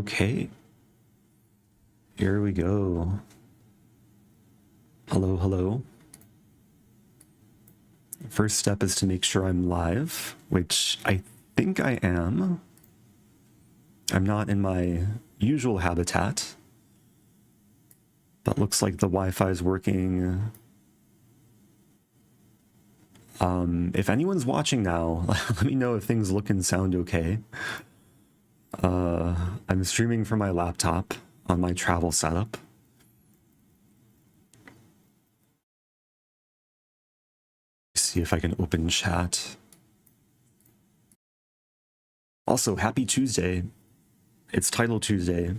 Okay. Here we go. Hello, hello. First step is to make sure I'm live, which I think I am. I'm not in my usual habitat, but looks like the Wi-Fi is working. If anyone's watching now, let me know if things look and sound okay. I'm streaming from my laptop on my travel setup. See if I can open chat. Also, happy Tuesday. It's Title Tuesday,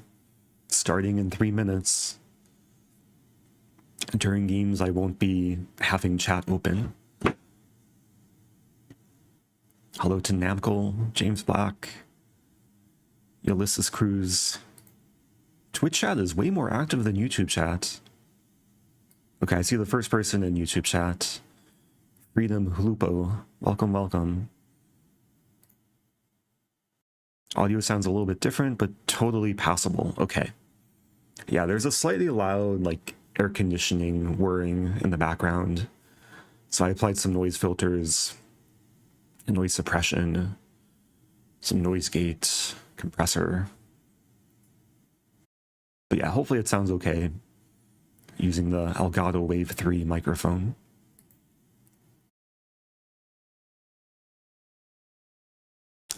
starting in 3 minutes. During games, I won't be having chat open. Hello to Namkle, James Black, Ulysses Cruz. Twitch chat is way more active than YouTube chat. Okay, I see the first person in YouTube chat. Freedom Hulupo. Welcome, welcome. Audio sounds a little bit different, but totally passable. Okay. Yeah, there's a slightly loud, like, air conditioning whirring in the background. So I applied some noise filters, noise suppression, some noise gate, compressor. But yeah, hopefully it sounds okay using the Elgato Wave 3 microphone.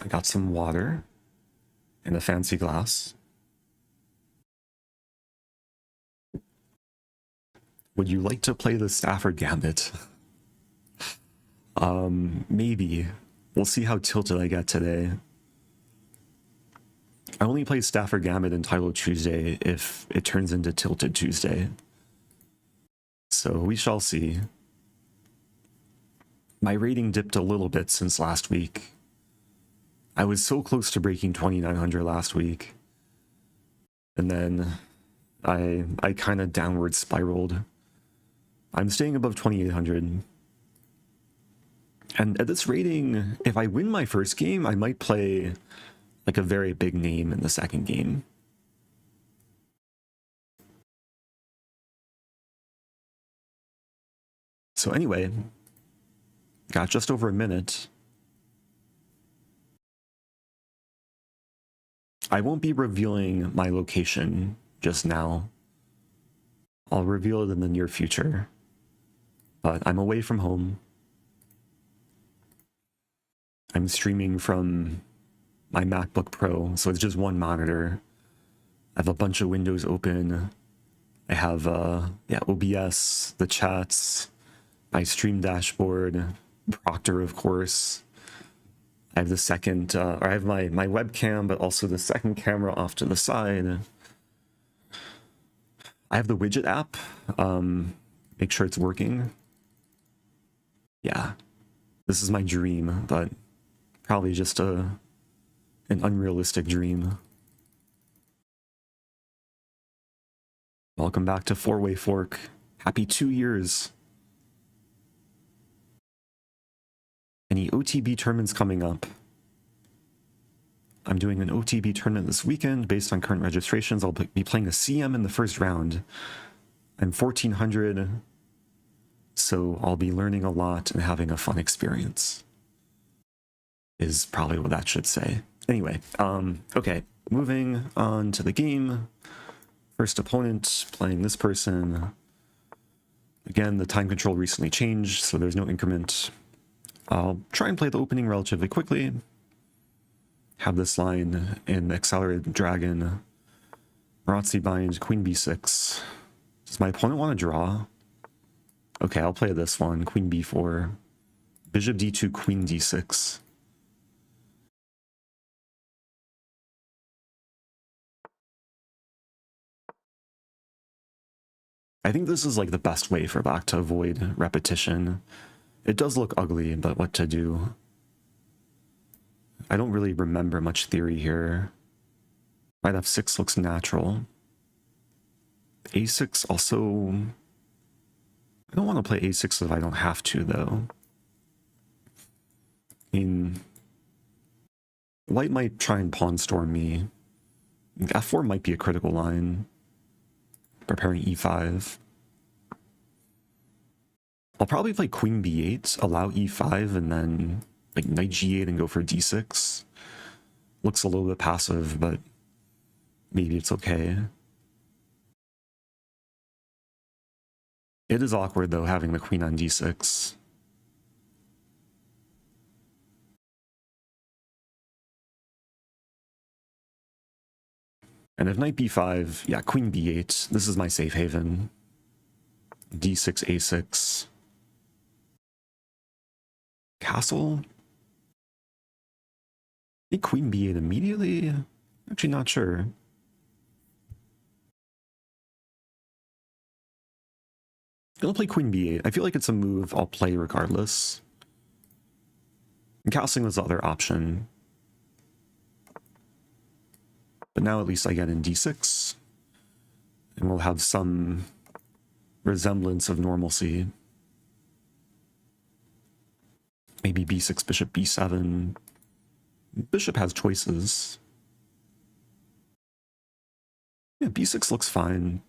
I got some water in a fancy glass. Would you like to play the Stafford Gambit? Maybe. We'll see how tilted I get today. I only play Stafford Gambit in Title Tuesday if it turns into Tilted Tuesday. So we shall see. My rating dipped a little bit since last week. I was so close to breaking 2,900 last week. And then I kind of downward spiraled. I'm staying above 2,800. And at this rating, if I win my first game, I might play like a very big name in the second game. So anyway, got just over a minute. I won't be revealing my location just now. I'll reveal it in the near future. But I'm away from home. I'm streaming from my MacBook Pro, so it's just one monitor. I have a bunch of windows open. I have OBS, the chats, my stream dashboard, Proctor, of course. I have the second, or I have my webcam, but also the second camera off to the side. I have the widget app. Make sure it's working. Yeah, this is my dream, but probably just an unrealistic dream. Welcome back to Four-Way Fork. Happy 2 years. Any OTB tournaments coming up? I'm doing an OTB tournament this weekend based on current registrations. I'll be playing a CM in the first round. I'm 1,400, so I'll be learning a lot and having a fun experience. Is probably what that should say. Anyway, okay, moving on to the game. First opponent, playing this person. Again, the time control recently changed, so there's no increment. I'll try and play the opening relatively quickly. Have this line in Accelerated Dragon. Marazzi bind, Queen b6. Does my opponent want to draw? Okay, I'll play this one, Queen b4. Bishop d2, Queen d6. I think this is like the best way for Black to avoid repetition. It does look ugly, but what to do? I don't really remember much theory here. Knight f6 looks natural. a6 also... I don't want to play a6 if I don't have to, though. I mean, White might try and pawn storm me. F4 might be a critical line. Preparing e5. I'll probably play queen b8, allow e5, and then like knight g8 and go for d6. Looks a little bit passive, but maybe it's okay. It is awkward, though, having the queen on d6. And if knight b5, yeah, queen b8, this is my safe haven. d6, a6. Castle? I think queen b8 immediately? Actually not sure. Gonna play queen b8. I feel like it's a move I'll play regardless. And castling was the other option. But now at least I get in d6. And we'll have some resemblance of normalcy. Maybe b6, bishop b7. Bishop has choices. Yeah, b6 looks fine.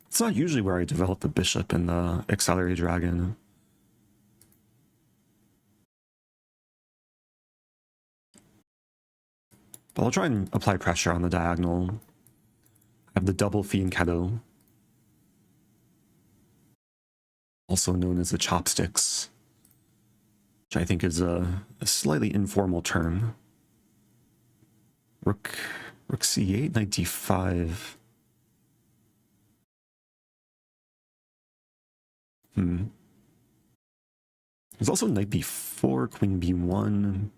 It's not usually where I develop the bishop in the Accelerated Dragon. But I'll try and apply pressure on the diagonal. I have the double fianchetto, also known as the chopsticks, which I think is a slightly informal term. Rook c8, knight d5. There's also knight b4, queen b1.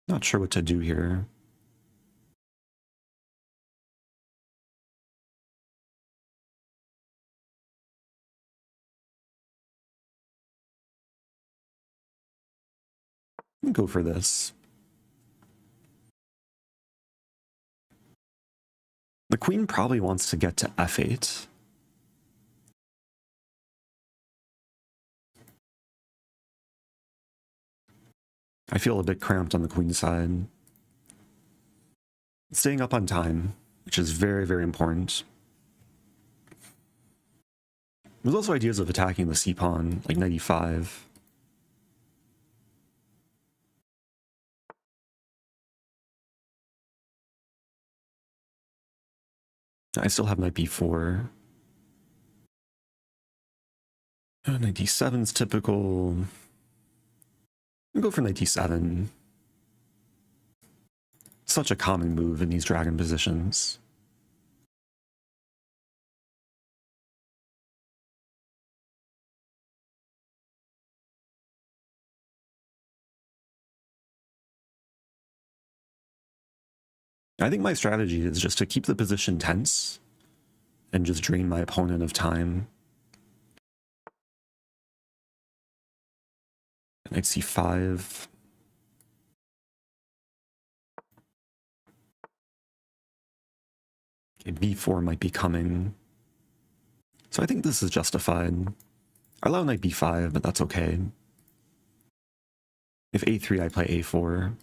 Not sure what to do here. Go for this. The queen probably wants to get to f8. I feel a bit cramped on the queen side. Staying up on time, which is very, very important. There's also ideas of attacking the c-pawn, like knight e5. I still have knight b4. Knight d7 is typical. I'll go for knight d7. Such a common move in these dragon positions. I think my strategy is just to keep the position tense and just drain my opponent of time. Knight c5. Okay, b4 might be coming. So I think this is justified. I allow knight b5, but that's okay. If a3, I play a4.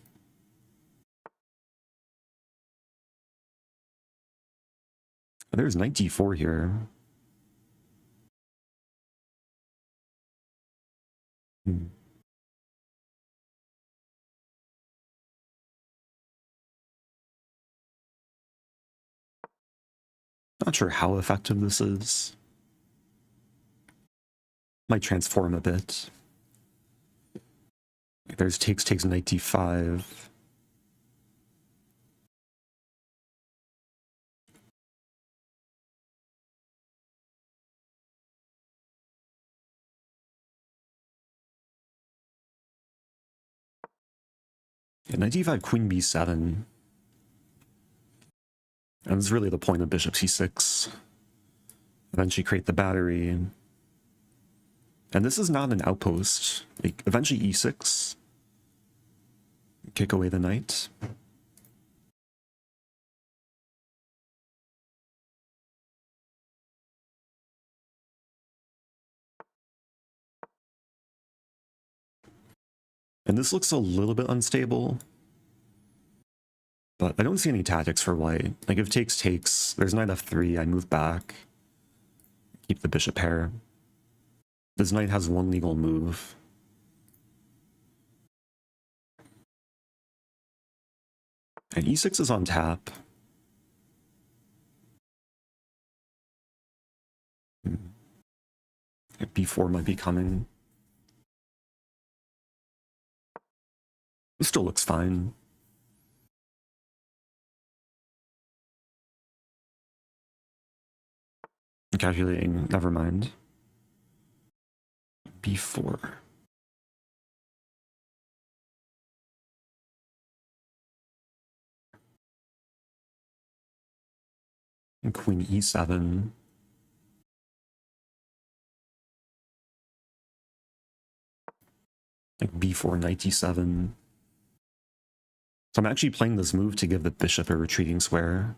There's knight d4 here. Not sure how effective this is. Might transform a bit. There's takes knight d5. Yeah, knight d5, queen b7. And it's really the point of bishop c6. Eventually create the battery. And this is not an outpost. Like, eventually e6. Kick away the knight. And this looks a little bit unstable. But I don't see any tactics for white. Like if takes, there's knight f3, I move back. Keep the bishop pair. This knight has one legal move. And e6 is on tap. b4 might be coming. It still looks fine. I'm calculating, never mind. b4. And queen e7. Like b4, knight e7. So I'm actually playing this move to give the bishop a retreating square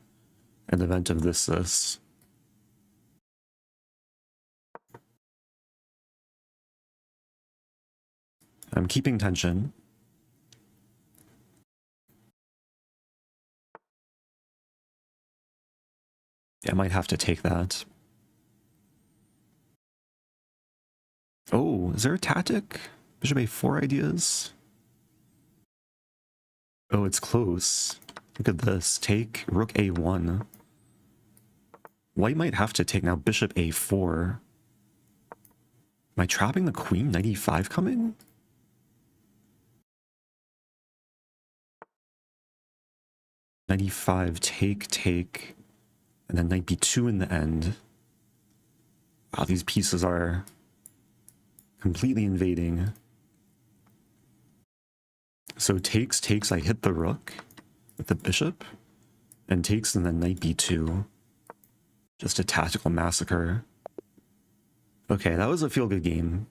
in the event of this. I'm keeping tension. Yeah, I might have to take that. Oh, is there a tactic? Bishop a4 ideas? Oh, it's close. Look at this. Take rook a1. White might have to take now bishop a4. Am I trapping the queen? Knight e5 coming? Knight e5, take, and then knight b2 in the end. Wow, these pieces are completely invading. So takes, I hit the rook with the bishop, and takes and then knight b2. Just a tactical massacre. Okay, that was a feel-good game.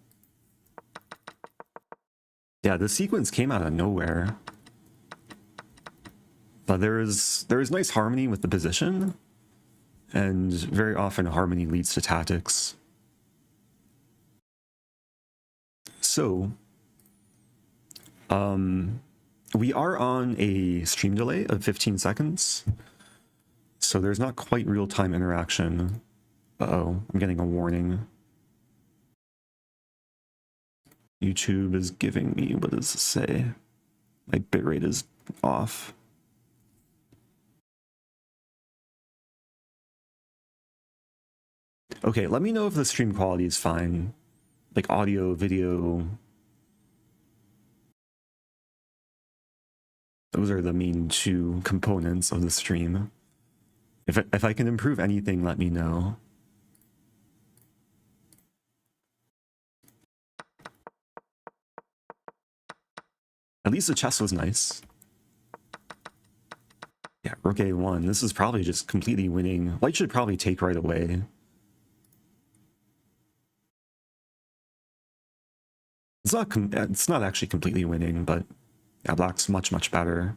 Yeah, the sequence came out of nowhere. But there is nice harmony with the position, and very often harmony leads to tactics. So, we are on a stream delay of 15 seconds, so there's not quite real-time interaction. Uh-oh, I'm getting a warning. YouTube is giving me, what does it say? My bitrate is off. Okay, let me know if the stream quality is fine. Like audio, video. Those are the main two components of the stream. If I can improve anything, let me know. At least the chess was nice. Yeah, rook a1. This is probably just completely winning. White should probably take right away. It's not actually completely winning, but yeah, black's much better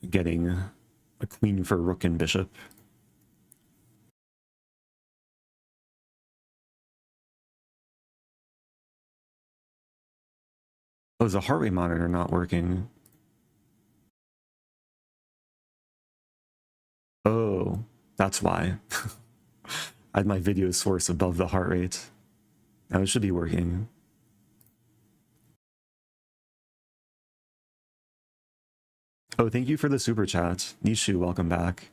getting a queen for rook and bishop. Oh, is the heart rate monitor not working? Oh, that's why. I had my video source above the heart rate. Now it should be working. Oh, thank you for the super chat. Nishu, welcome back.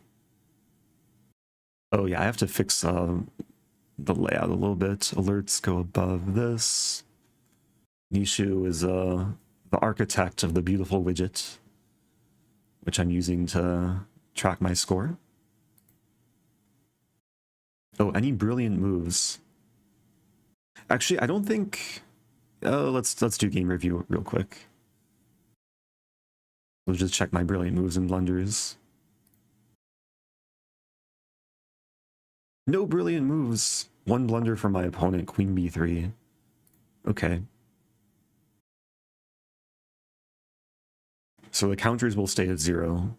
Oh yeah, I have to fix the layout a little bit. Alerts go above this. Nishu is the architect of the beautiful widget, which I'm using to track my score. Oh, any brilliant moves? Actually, I don't think... let's do game review real quick. We'll just check my brilliant moves and blunders. No brilliant moves. One blunder from my opponent, queen b3. Okay. So the counters will stay at 0.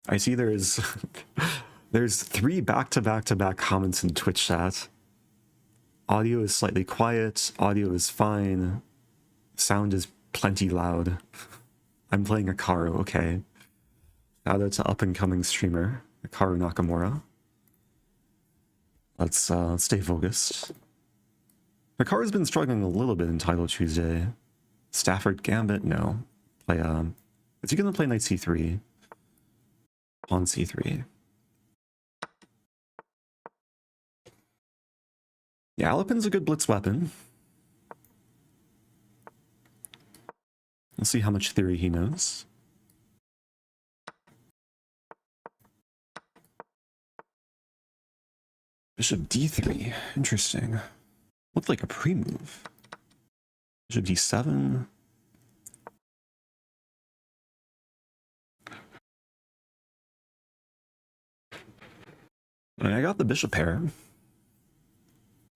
I see there's 3 back-to-back comments in Twitch chat. Audio is slightly quiet. Audio is fine. Sound is plenty loud. I'm playing Hikaru, okay. Shout out to up-and-coming streamer, Hikaru Nakamura. Let's stay focused. Hikaru's been struggling a little bit in Title Tuesday. Stafford Gambit? No. Play, is he gonna play knight c3? Pawn c3. Yeah, Alapin's a good blitz weapon. We'll see how much theory he knows. Bishop d3. Interesting. Looked like a pre-move. Bishop d7. I got the bishop pair.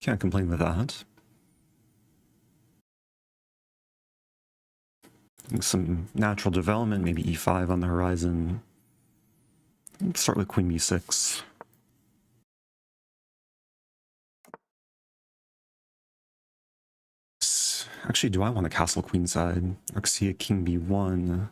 Can't complain with that. Some natural development, maybe e5 on the horizon. Start with queen b6. Actually, do I want to castle queenside? Roxia king b1.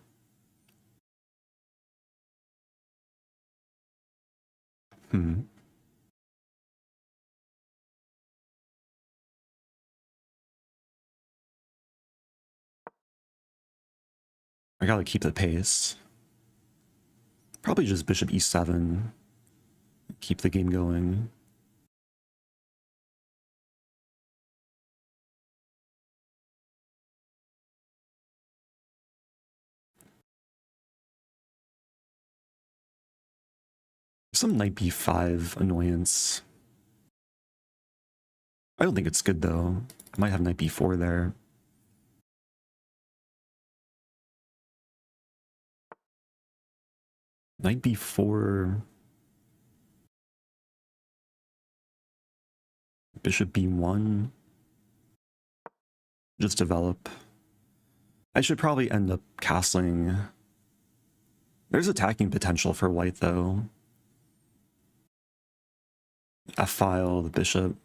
I gotta keep the pace. Probably just bishop e7. Keep the game going. Some knight b5 annoyance. I don't think it's good though. I might have knight b4 there. Knight b4. Bishop b1. Just develop. I should probably end up castling. There's attacking potential for white though. F-file, the bishop.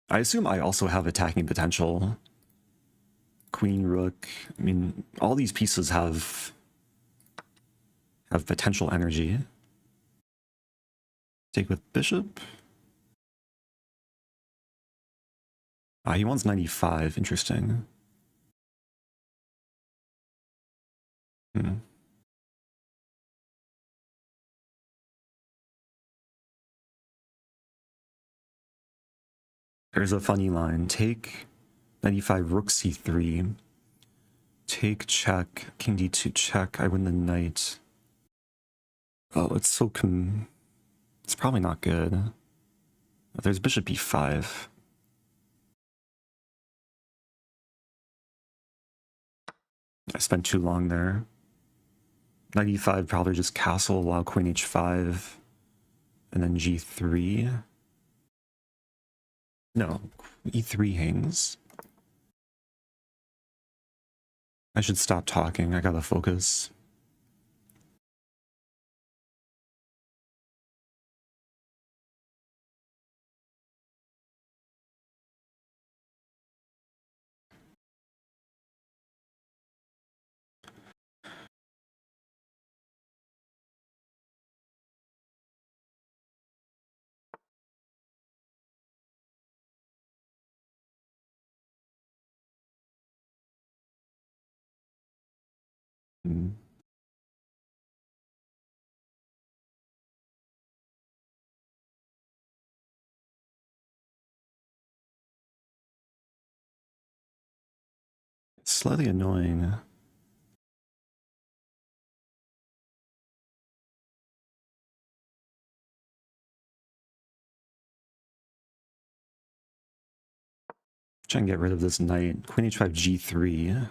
I assume I also have attacking potential. Queen, rook. I mean, all these pieces have potential energy. Take with bishop. Ah, he wants 95. Interesting. There's a funny line. Take 95, rook c3. Take, check, king d2, check. I win the knight. Oh, it's so it's probably not good. There's bishop e5. I spent too long there. Knight e5, probably just castle, allow queen h5, and then g3. No, e3 hangs. I should stop talking, I gotta focus. It's slightly annoying. Try and get rid of this knight. Queen h5, g3.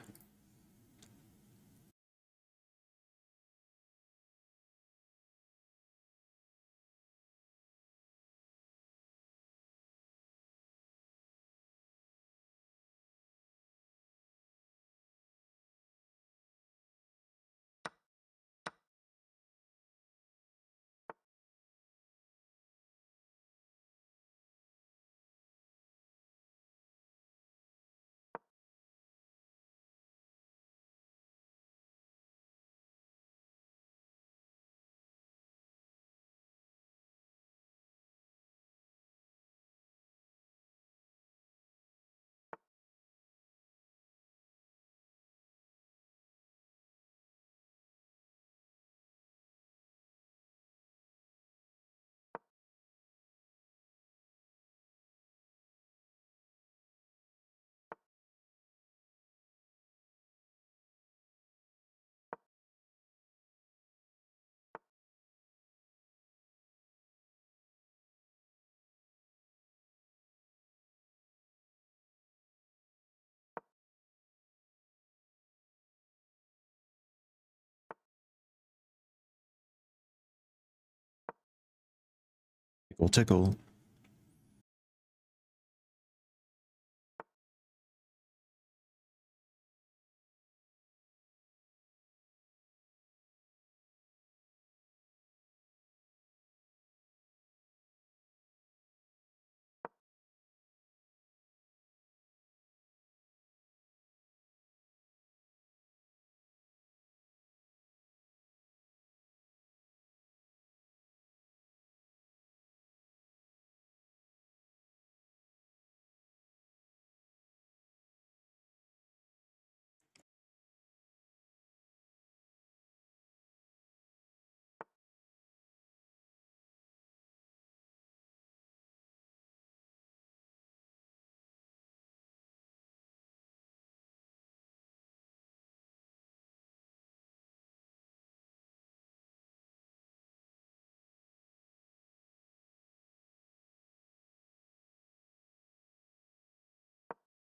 Will tickle.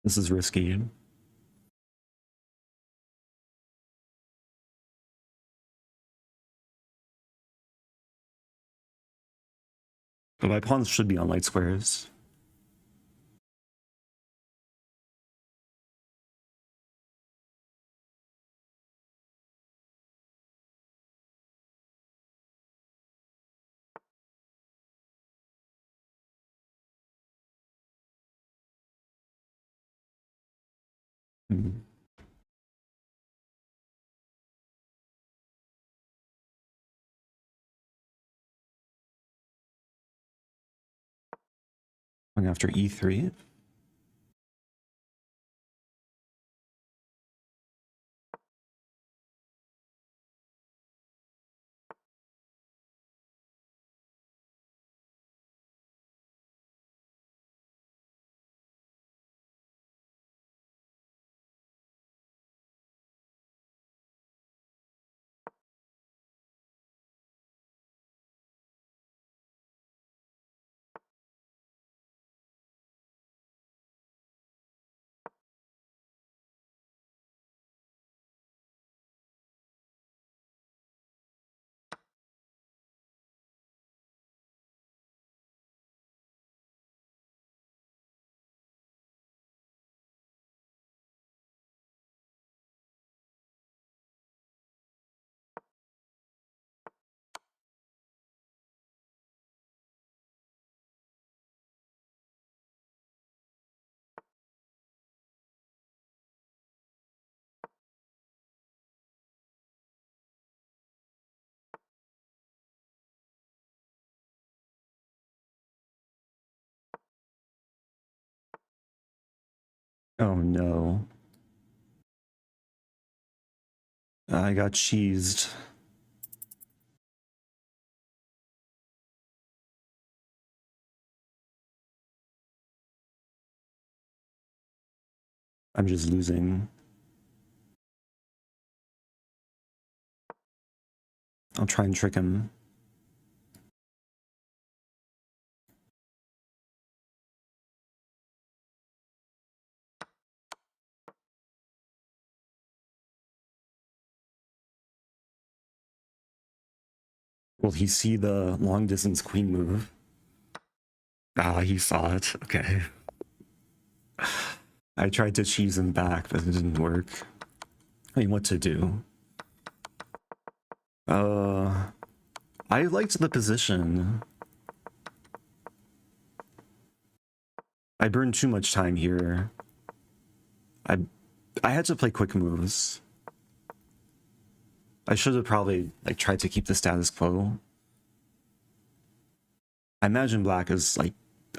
This is risky. But my pawns should be on light squares. Hmm. Going after e3. Oh no. I got cheesed. I'm just losing. I'll try and trick him. Will he see the long distance queen move? Ah, he saw it. Okay. I tried to cheese him back, but it didn't work. I mean, what to do? I liked the position. I burned too much time here. I had to play quick moves. I should have probably like tried to keep the status quo. I imagine black is like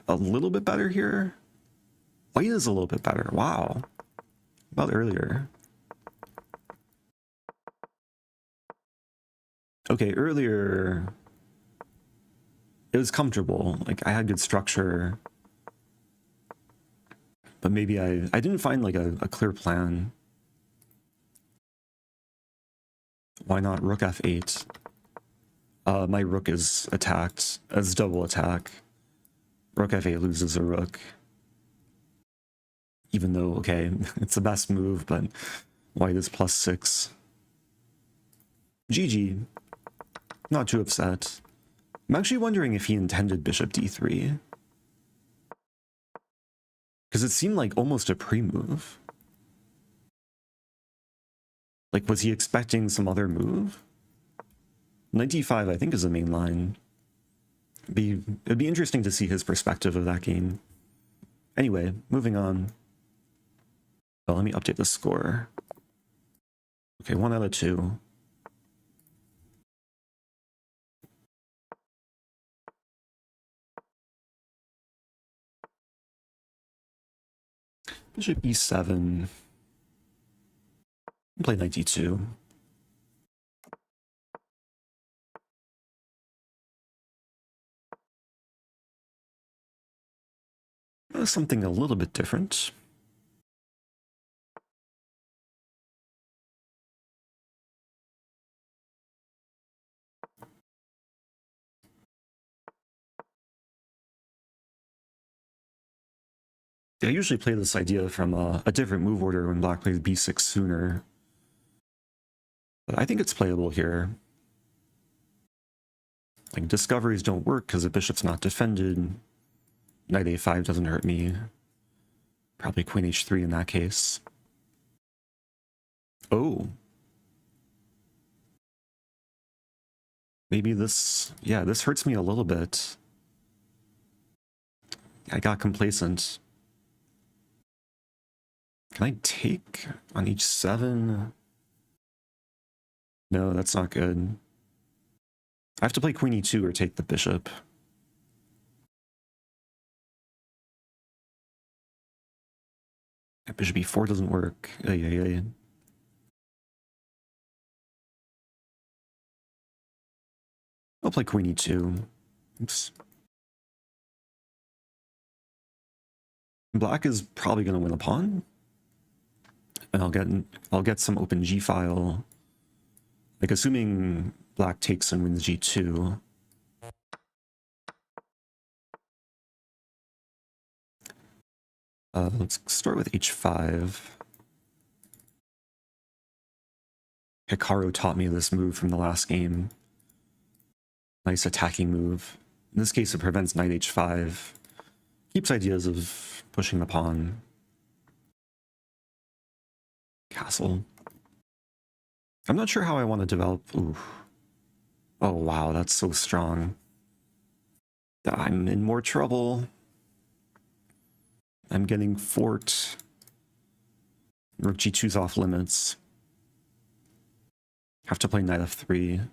a little bit better here. White is a little bit better. Wow. About earlier. Okay, earlier it was comfortable. Like I had good structure. But maybe I didn't find like a clear plan. Why not rook f8? My rook is attacked as double attack. Rook f8 loses a rook. Even though, okay, it's the best move, but white is +6. GG. Not too upset. I'm actually wondering if he intended bishop d3. Because it seemed like almost a pre-move. Like, was he expecting some other move? Knight d5, I think, is the main line. It'd be interesting to see his perspective of that game. Anyway, moving on. Well, let me update the score. Okay, 1 out of 2. Bishop e7. Play knight d2. Something a little bit different. I usually play this idea from a different move order when black plays b6 sooner. But I think it's playable here. Like, discoveries don't work because the bishop's not defended. Knight a5 doesn't hurt me. Probably queen h3 in that case. Oh. Maybe this... Yeah, this hurts me a little bit. I got complacent. Can I take on h7? No, that's not good. I have to play queen e2 or take the bishop. Bishop e4 doesn't work. Ay. I'll play queen e2. Oops. Black is probably going to win a pawn. And I'll get some open g file. Like, assuming black takes and wins g2. Let's start with h5. Hikaru taught me this move from the last game. Nice attacking move. In this case, it prevents knight h5. Keeps ideas of pushing the pawn. Castle. I'm not sure how I want to develop... Ooh. Oh, wow, that's so strong. I'm in more trouble. I'm getting fort. Rook g2's off limits. Have to play knight f3.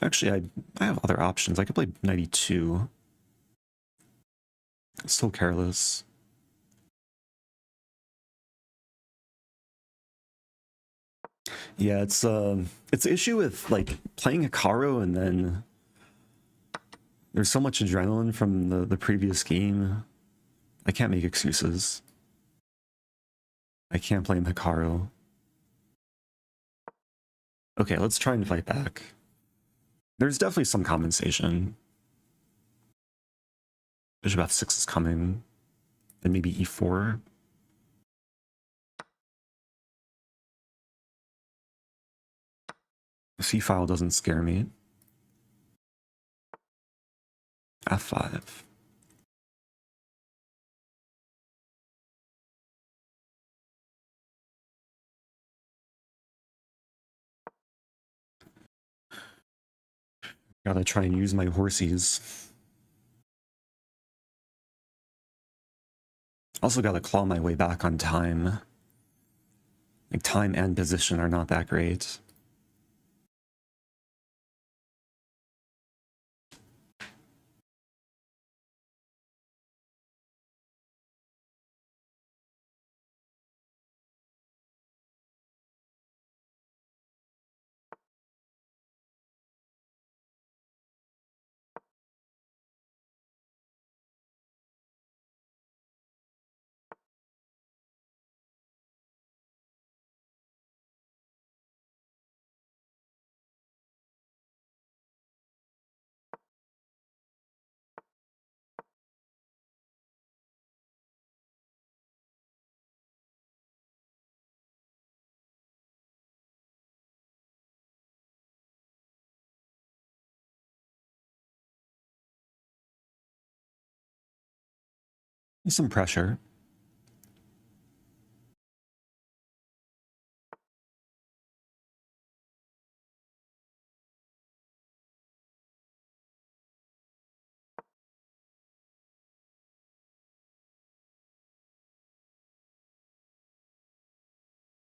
Actually, I have other options. I could play knight e2. So careless. Yeah, it's the issue with like playing Hikaru and then there's so much adrenaline from the previous game. I can't make excuses. I can't play Hikaru. Okay, let's try and fight back. There's definitely some compensation. Bishop f6 is coming. Then maybe e4. The c file doesn't scare me. f5. Gotta try and use my horsies. Also gotta claw my way back on time. Like, time and position are not that great. Some pressure.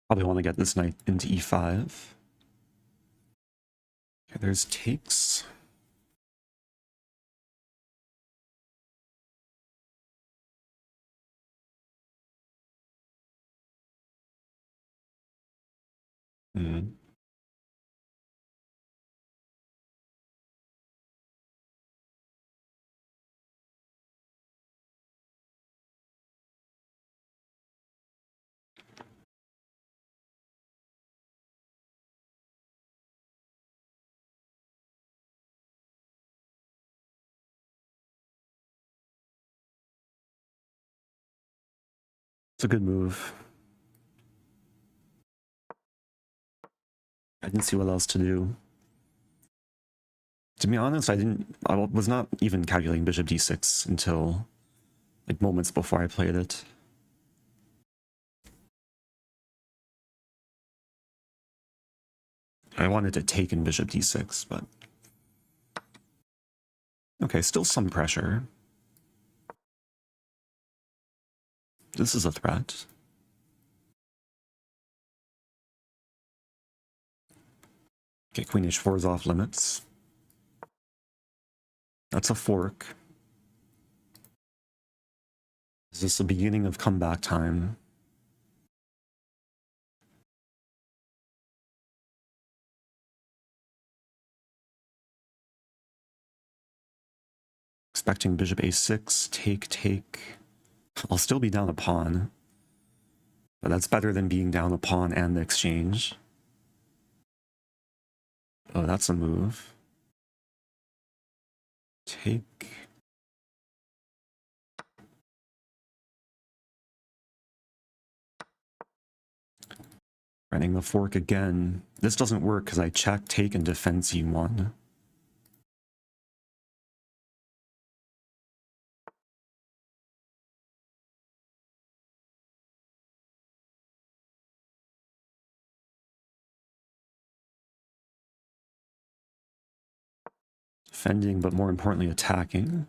Probably want to get this knight into e5. Okay, there's takes. Hmm. It's a good move. I didn't see what else to do. To be honest, I was not even calculating bishop d6 until like moments before I played it. I wanted to take in bishop d6, but okay, still some pressure. This is a threat. Okay, queen h4 is off limits. That's a fork. Is this the beginning of comeback time? Expecting bishop a6, take. I'll still be down a pawn, but that's better than being down a pawn and the exchange. Oh, that's a move. Take. Running the fork again. This doesn't work because I check, take, and defend c1. Defending, but more importantly, attacking.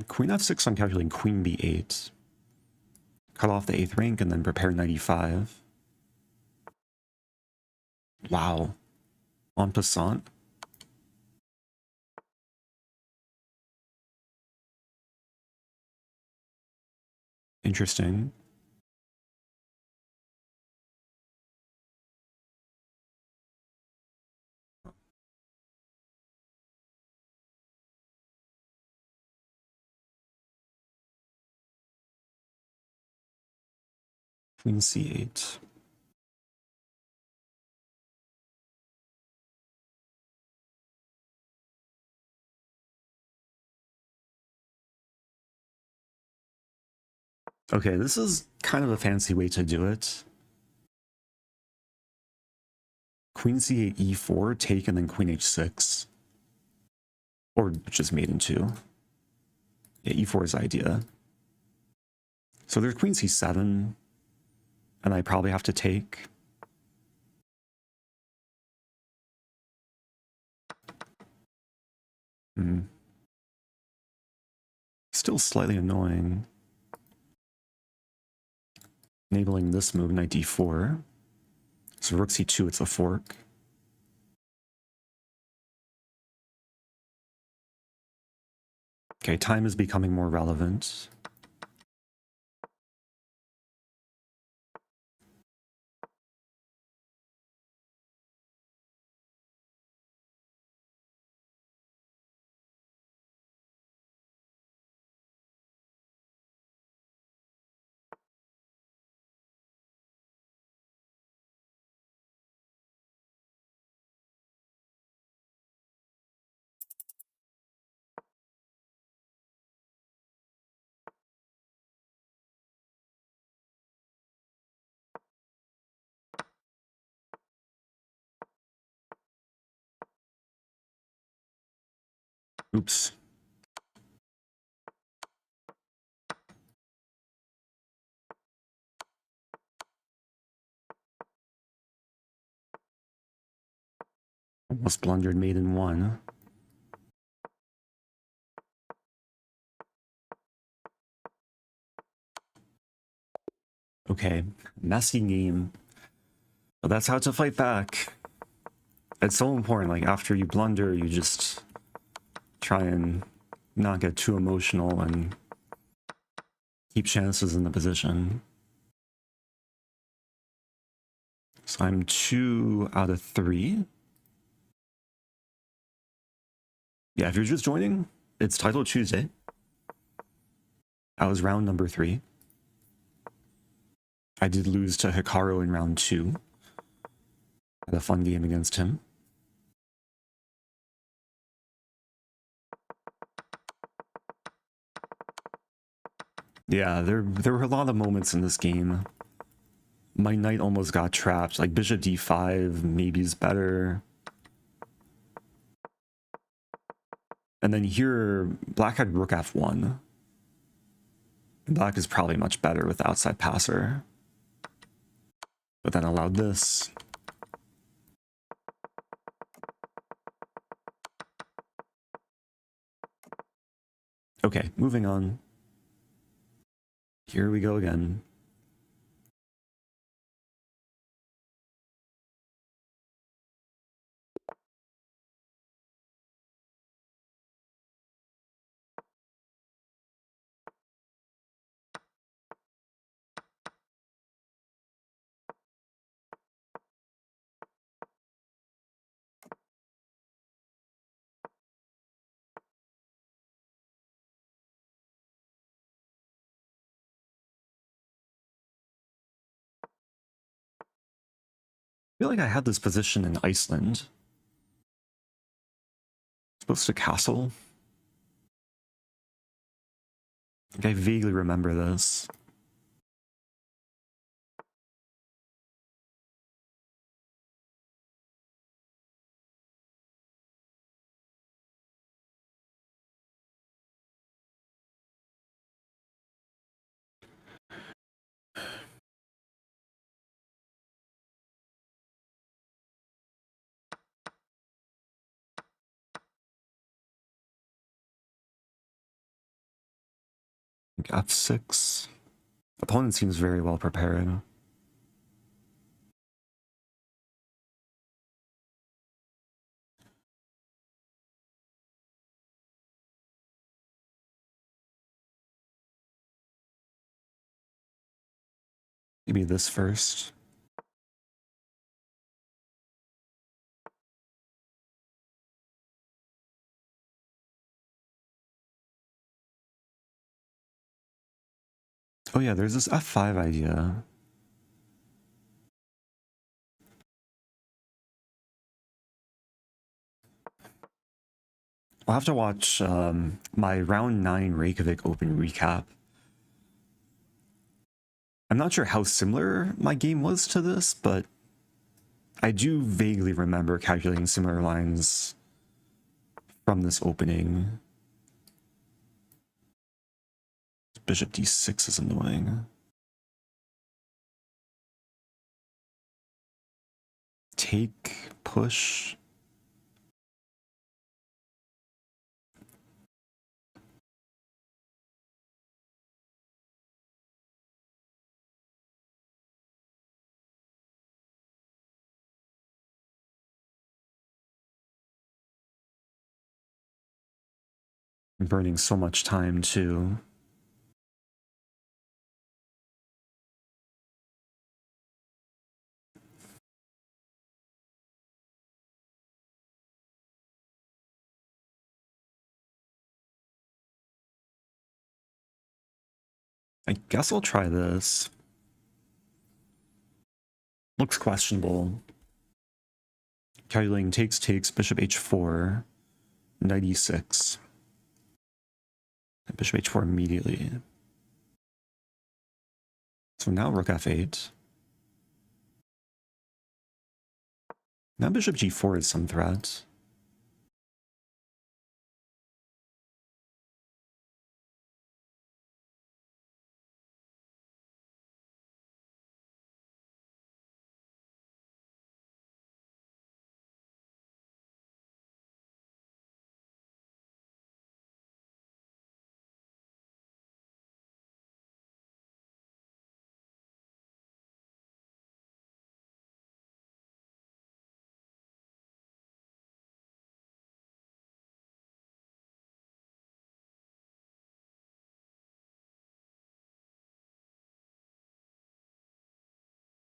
Queen f6, I'm calculating queen b8. Cut off the 8th rank and then prepare knight e5. Wow. En passant. Interesting. Queen c8. Okay, this is kind of a fancy way to do it. Queen c8, e4, take, and then queen h6. Or just mate in 2. Yeah, e4 is idea. So there's queen c7, and I probably have to take. Still slightly annoying. Enabling this move, knight d4. So rook c2, it's a fork. Okay, time is becoming more relevant. Oops. Almost blundered mate in one. Okay, messy game. But that's how to fight back. It's so important, like after you blunder, you just try and not get too emotional and keep chances in the position. So I'm 2 out of 3. Yeah, if you're just joining, it's Title Tuesday. I was round number 3. I did lose to Hikaru in round 2. Had a fun game against him. Yeah, there were a lot of moments in this game. My knight almost got trapped. Like bishop d5 maybe is better. And then here, black had rook f1. Black is probably much better with the outside passer. But then allowed this. Okay, moving on. Here we go again. I feel like I had this position in Iceland. Supposed to castle. Like I vaguely remember this. F6. Opponent seems very well prepared. Maybe this first. Oh yeah, there's this f5 idea. I'll have to watch my round 9 Reykjavik Open recap. I'm not sure how similar my game was to this, but I do vaguely remember calculating similar lines from this opening. Bishop d6 is annoying. Take, push. I'm burning so much time too. I guess I'll try this. Looks questionable. Calculating takes, bishop h4, knight e6. And bishop h4 immediately. So now rook f8. Now bishop g4 is some threat.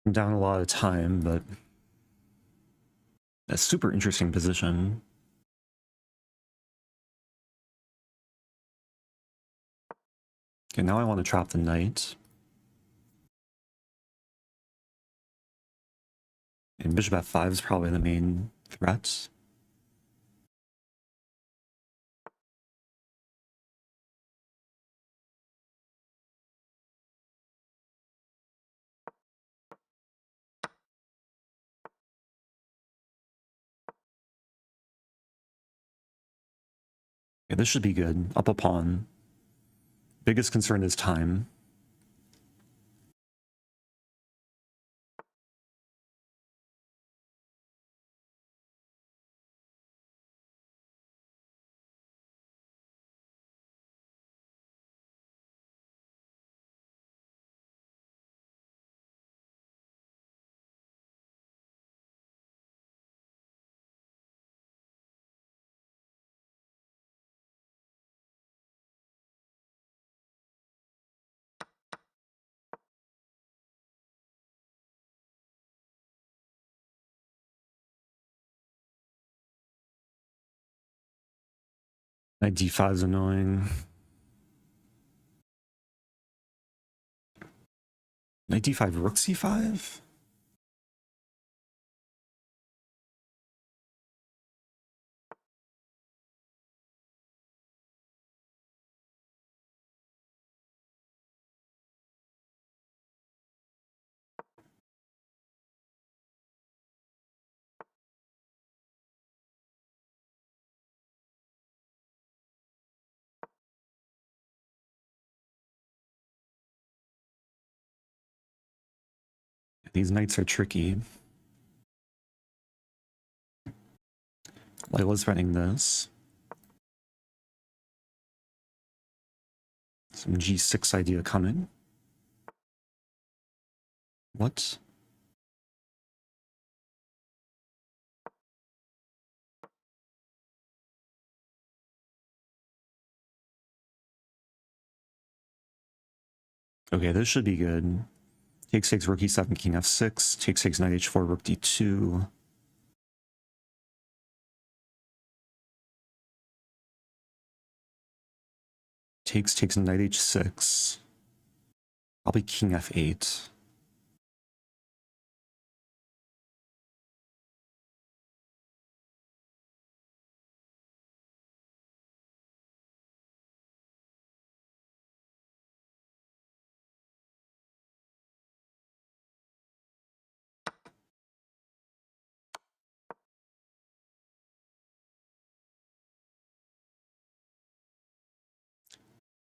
I'm down a lot of time, but a super interesting position. Okay, now I want to trap the knight. And bishop f5 is probably the main threat. Yeah, this should be good. Up a pawn. Biggest concern is time. Knight d5 is annoying. Knight d5, rook c5? These knights are tricky. Layla's threatening this. Some g6 idea coming. What? Okay, this should be good. Takes 6, rook e7, king f6. Takes 6, knight h4, rook d2. Takes knight h6. Probably king f8.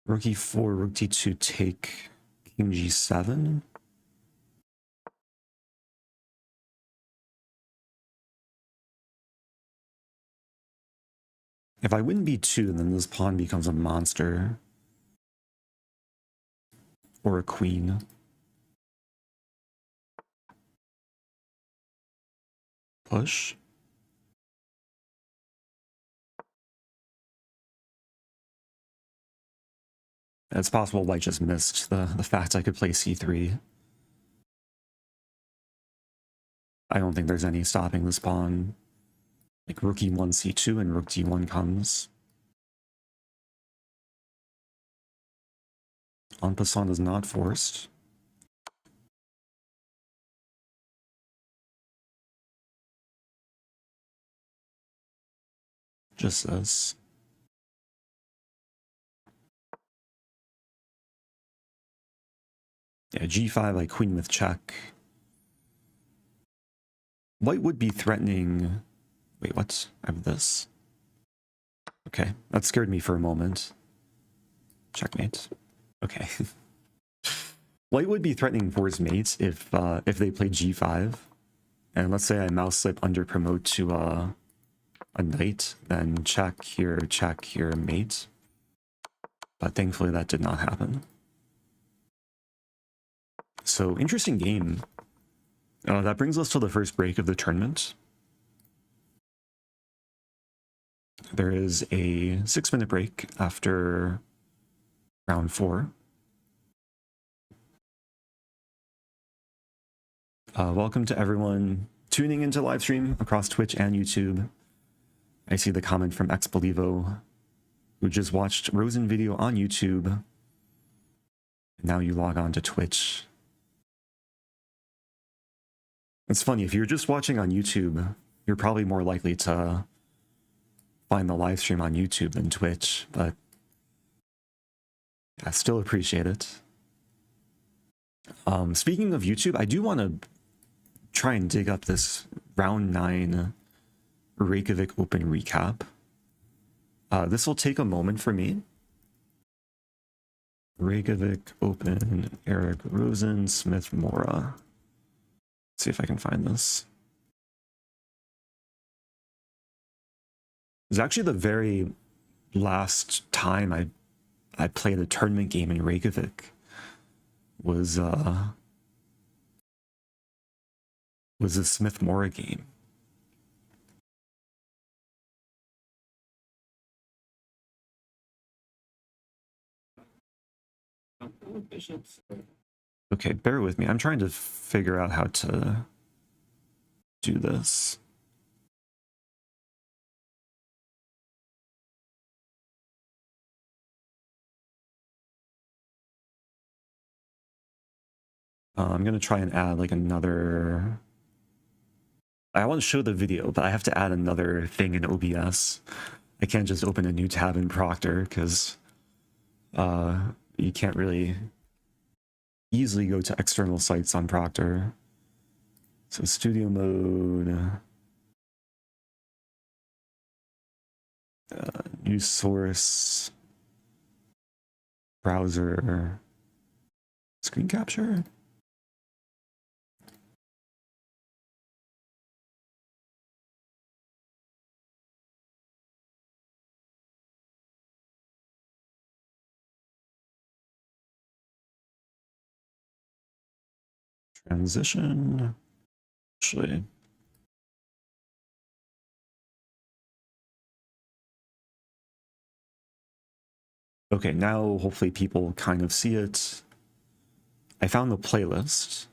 Rook e4, rook d2, take king g7. If I win b2, then this pawn becomes a monster. Or a queen. Push. It's possible white just missed the fact I could play c3. I don't think there's any stopping this pawn. Like rook e1, c2, and rook d1 comes. En passant is not forced. Just this. Yeah, g5, like queen with check. White would be threatening... Wait, what? I have this. Okay, that scared me for a moment. Checkmate. Okay. White would be threatening forced mates if they played g5. And let's say I mouse slip under promote to a knight, then check here, mate. But thankfully that did not happen. So, interesting game. That brings us to the first break of the tournament. There is a 6-minute break after round 4. Welcome to everyone tuning into live stream across Twitch and YouTube. I see the comment from Expelivo, who just watched Rosen video on YouTube. And now you log on to Twitch. It's funny, if you're just watching on YouTube, you're probably more likely to find the live stream on YouTube than Twitch, but I still appreciate it. Speaking of YouTube, I do want to try and dig up this round 9 Reykjavik Open recap. This will take a moment for me. Reykjavik Open, Erik Rosen, Smith-Morra. Let's see if I can find this. It was actually the very last time I played a tournament game in Reykjavik. Was a Smith-Morra game. Okay, bear with me. I'm trying to figure out how to do this. I'm going to try and add like another... I want to show the video, but I have to add another thing in OBS. I can't just open a new tab in Proctor because you can't really easily go to external sites on Proctor. So studio mode, new source, browser, screen capture. Transition, actually. Okay, now hopefully people kind of see it. I found the playlist.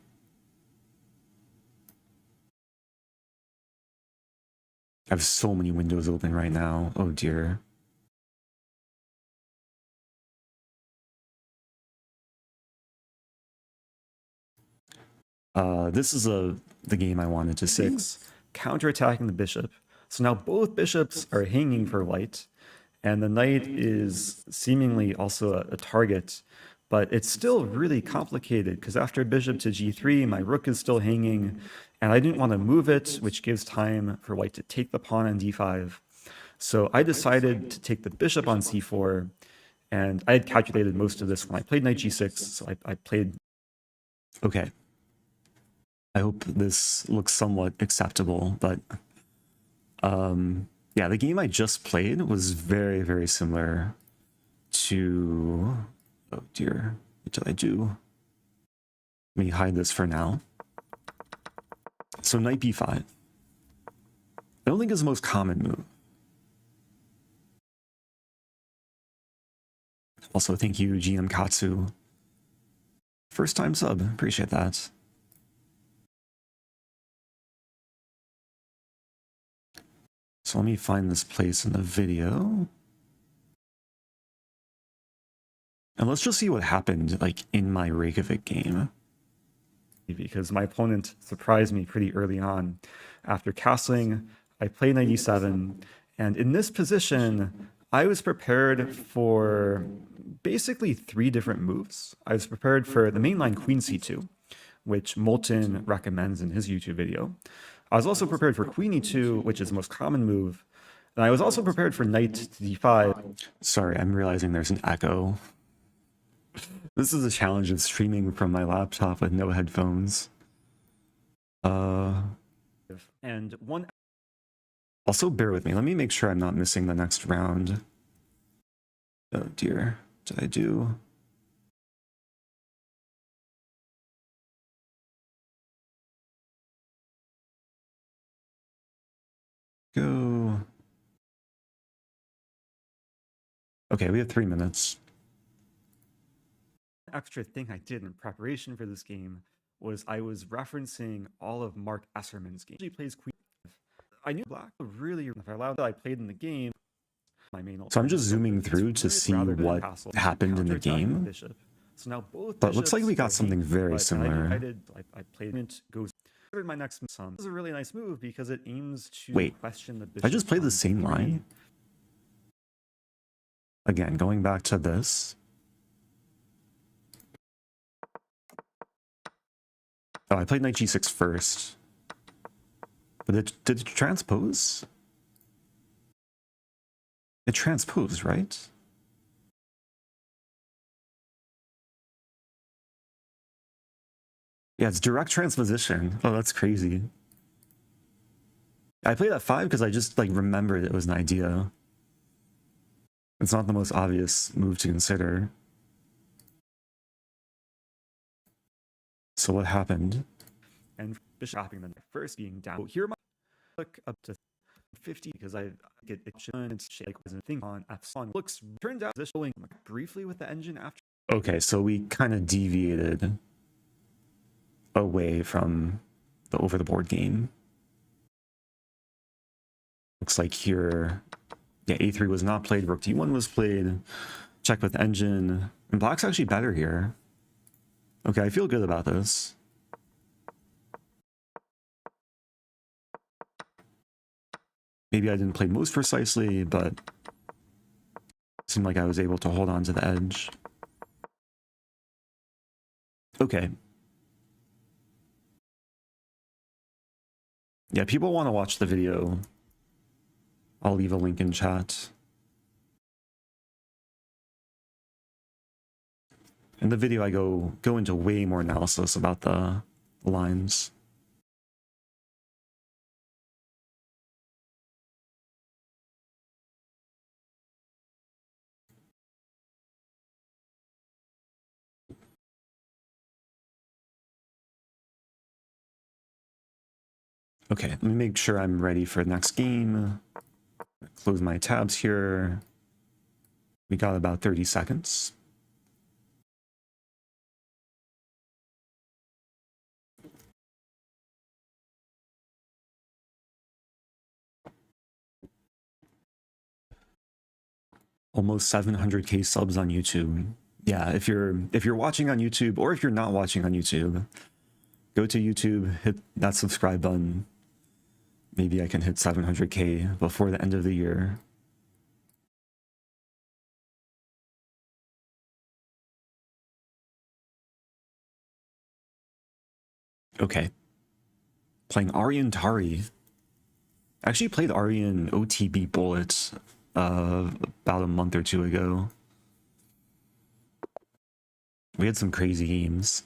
I have so many windows open right now. Oh dear. This is the game I wanted to see. Counterattacking the bishop. So now both bishops are hanging for white, and the knight is seemingly also a target, but it's still really complicated because after bishop to g3, my rook is still hanging, and I didn't want to move it, which gives time for white to take the pawn on d5. So I decided to take the bishop on c4, and I had calculated most of this when I played knight g6, so I played... Okay. I hope this looks somewhat acceptable, but yeah, the game I just played was very, very similar to... Oh dear, what did I do? Let me hide this for now. So knight b5. I don't think it's the most common move. Also, thank you, GM Katsu. First time sub, appreciate that. So let me find this place in the video. And let's just see what happened like in my Reykjavik game. Because my opponent surprised me pretty early on. After castling, I played knight e7, and in this position, I was prepared for basically 3 different moves. I was prepared for the mainline queen c2, which Molten recommends in his YouTube video. I was also prepared for queen e2, which is the most common move. And I was also prepared for knight to d5. Sorry, I'm realizing there's an echo. This is a challenge of streaming from my laptop with no headphones. And one... Also, bear with me. Let me make sure I'm not missing the next round. Oh dear. What did I do? Go. Okay, we have 3 minutes. Extra thing I did in preparation for this game was I was referencing all of Mark Esserman's games. He plays Queen. I knew Black really, if I allowed that I played in the game. My main So I'm just zooming through to see what happened in the game. So now both but it looks like we got something very similar. I played it goes my next sum. This is a really nice move because it aims to Wait, question the bishop. I just played the same line. Again, going back to this. Oh, I played knight g6 first. But did it transpose? It transposed, right? Yeah, it's direct transposition. Oh, that's crazy. I played f5 because I just like remembered it was an idea. It's not the most obvious move to consider. So what happened? And bishop dropping the first being down. Here my click up to 50 because I get it and shake as a thing on f1 looks turned out this showing briefly with the engine after. Okay, so we kind of deviated away from the over the board game. Looks like here, yeah, a3 was not played, rook d1 was played, check with engine, and black's actually better here. Okay, I feel good about this. Maybe I didn't play most precisely, but it seemed like I was able to hold on to the edge. Okay. Yeah, people want to watch the video. I'll leave a link in chat. In the video, I go into way more analysis about the lines. Okay, let me make sure I'm ready for the next game. Close my tabs here. We got about 30 seconds. Almost 700k subs on YouTube. Yeah, if you're watching on YouTube, or if you're not watching on YouTube, go to YouTube, hit that subscribe button. Maybe I can hit 700k before the end of the year. Okay. Playing Aryan Tari. I actually played Aryan OTB Bullets about a month or two ago. We had some crazy games.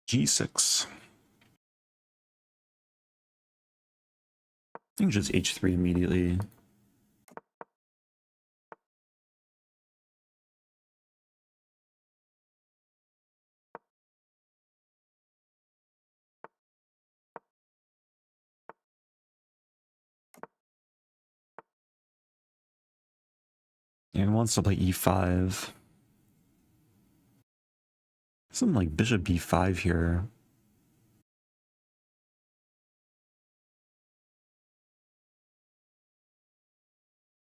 G6. I think just H3 immediately. Yeah, he wants to play E5. Something like bishop B5 here.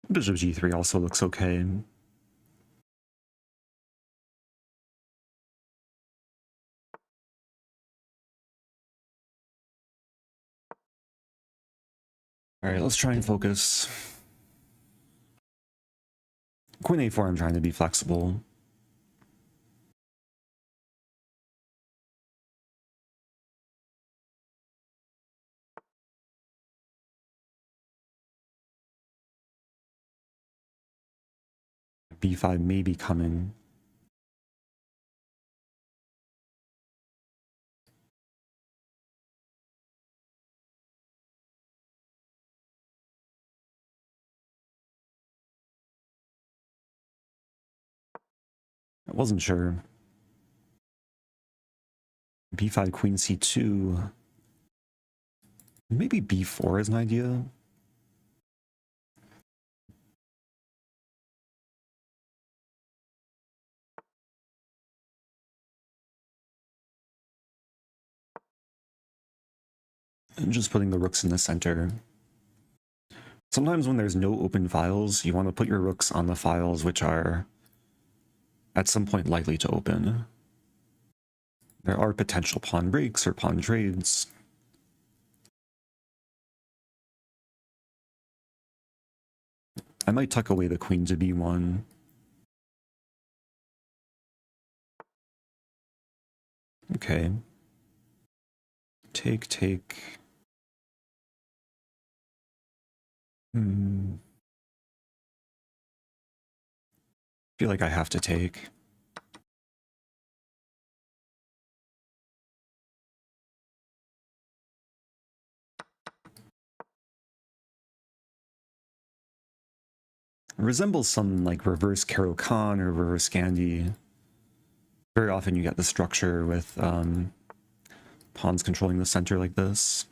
Bishop G3 also looks okay. All right, let's try and focus. Queen A4, I'm trying to be flexible. B5 may be coming. I wasn't sure. b5, queen c2. Maybe b4 is an idea. And just putting the rooks in the center. Sometimes when there's no open files, you want to put your rooks on the files which are at some point likely to open. There are potential pawn breaks or pawn trades. I might tuck away the queen to b1. Okay. Take. Feel like I have to take. It resembles some like reverse Caro-Kann or reverse Scandi. Very often you get the structure with pawns controlling the center like this.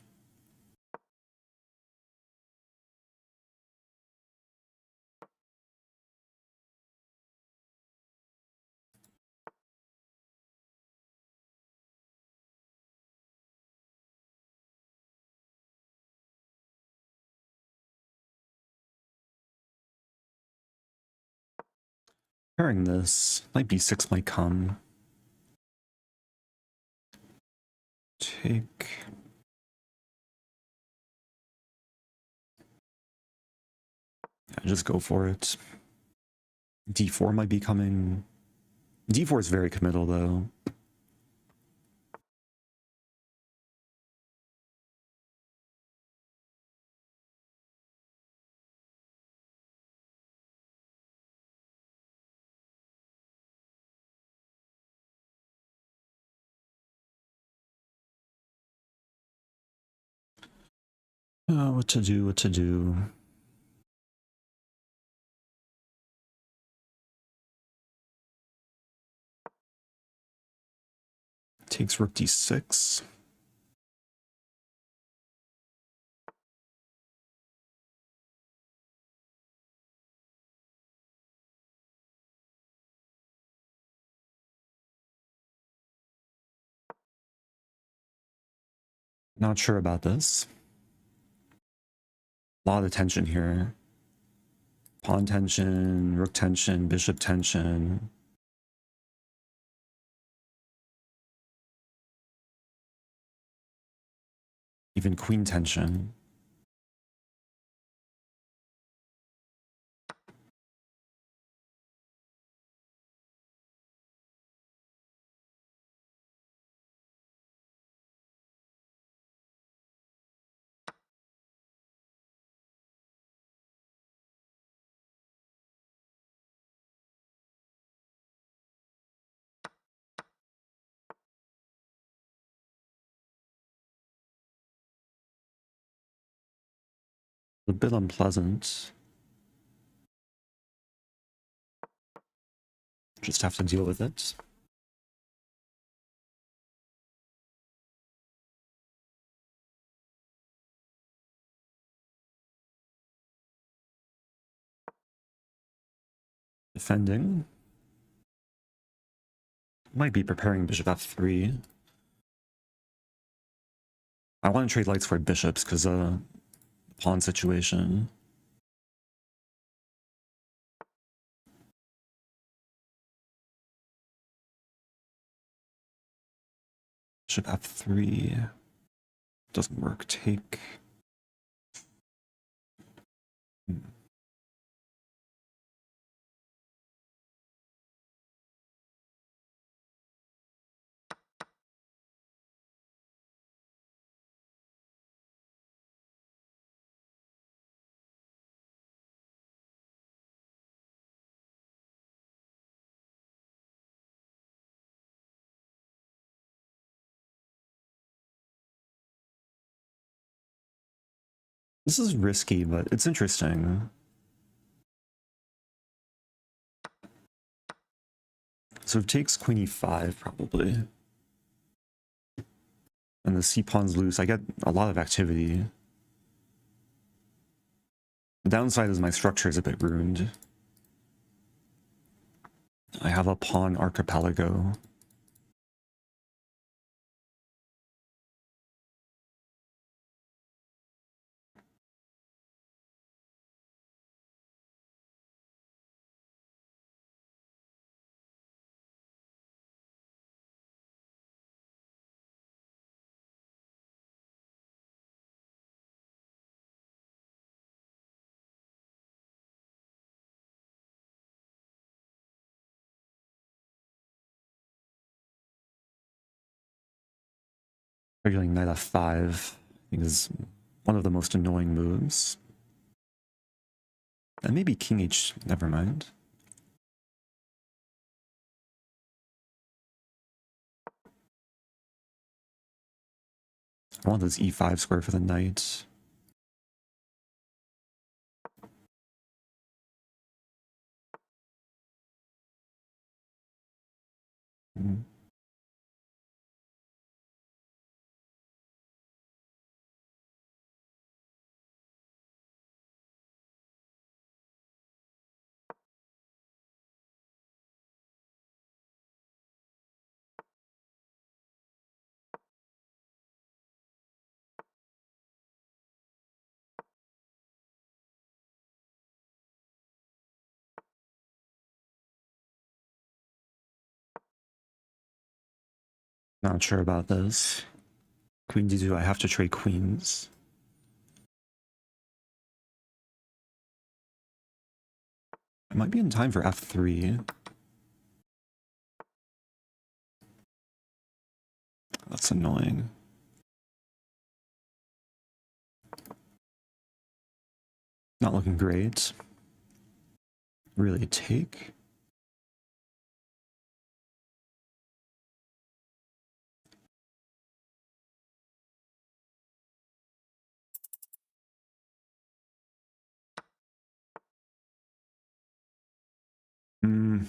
Pairing this, knight b6 might come. Take. Yeah, just go for it. d4 might be coming. d4 is very committal though. What to do. Takes rook d6. Not sure about this. A lot of tension here. Pawn tension, rook tension, bishop tension. Even queen tension. A bit unpleasant. Just have to deal with it. Defending. Might be preparing bishop f3. I want to trade lights for bishops because pawn situation. Bishop f3. Doesn't work. Take. This is risky, but it's interesting. So it takes queen e5, probably. And the c-pawn's loose. I get a lot of activity. The downside is my structure is a bit ruined. I have a pawn archipelago. Regularly knight f5, I think is one of the most annoying moves. And maybe king h, never mind. I want this e5 square for the knight. Not sure about this. Queen d2, I have to trade queens. I might be in time for f3. That's annoying. Not looking great. Really take? Hmm.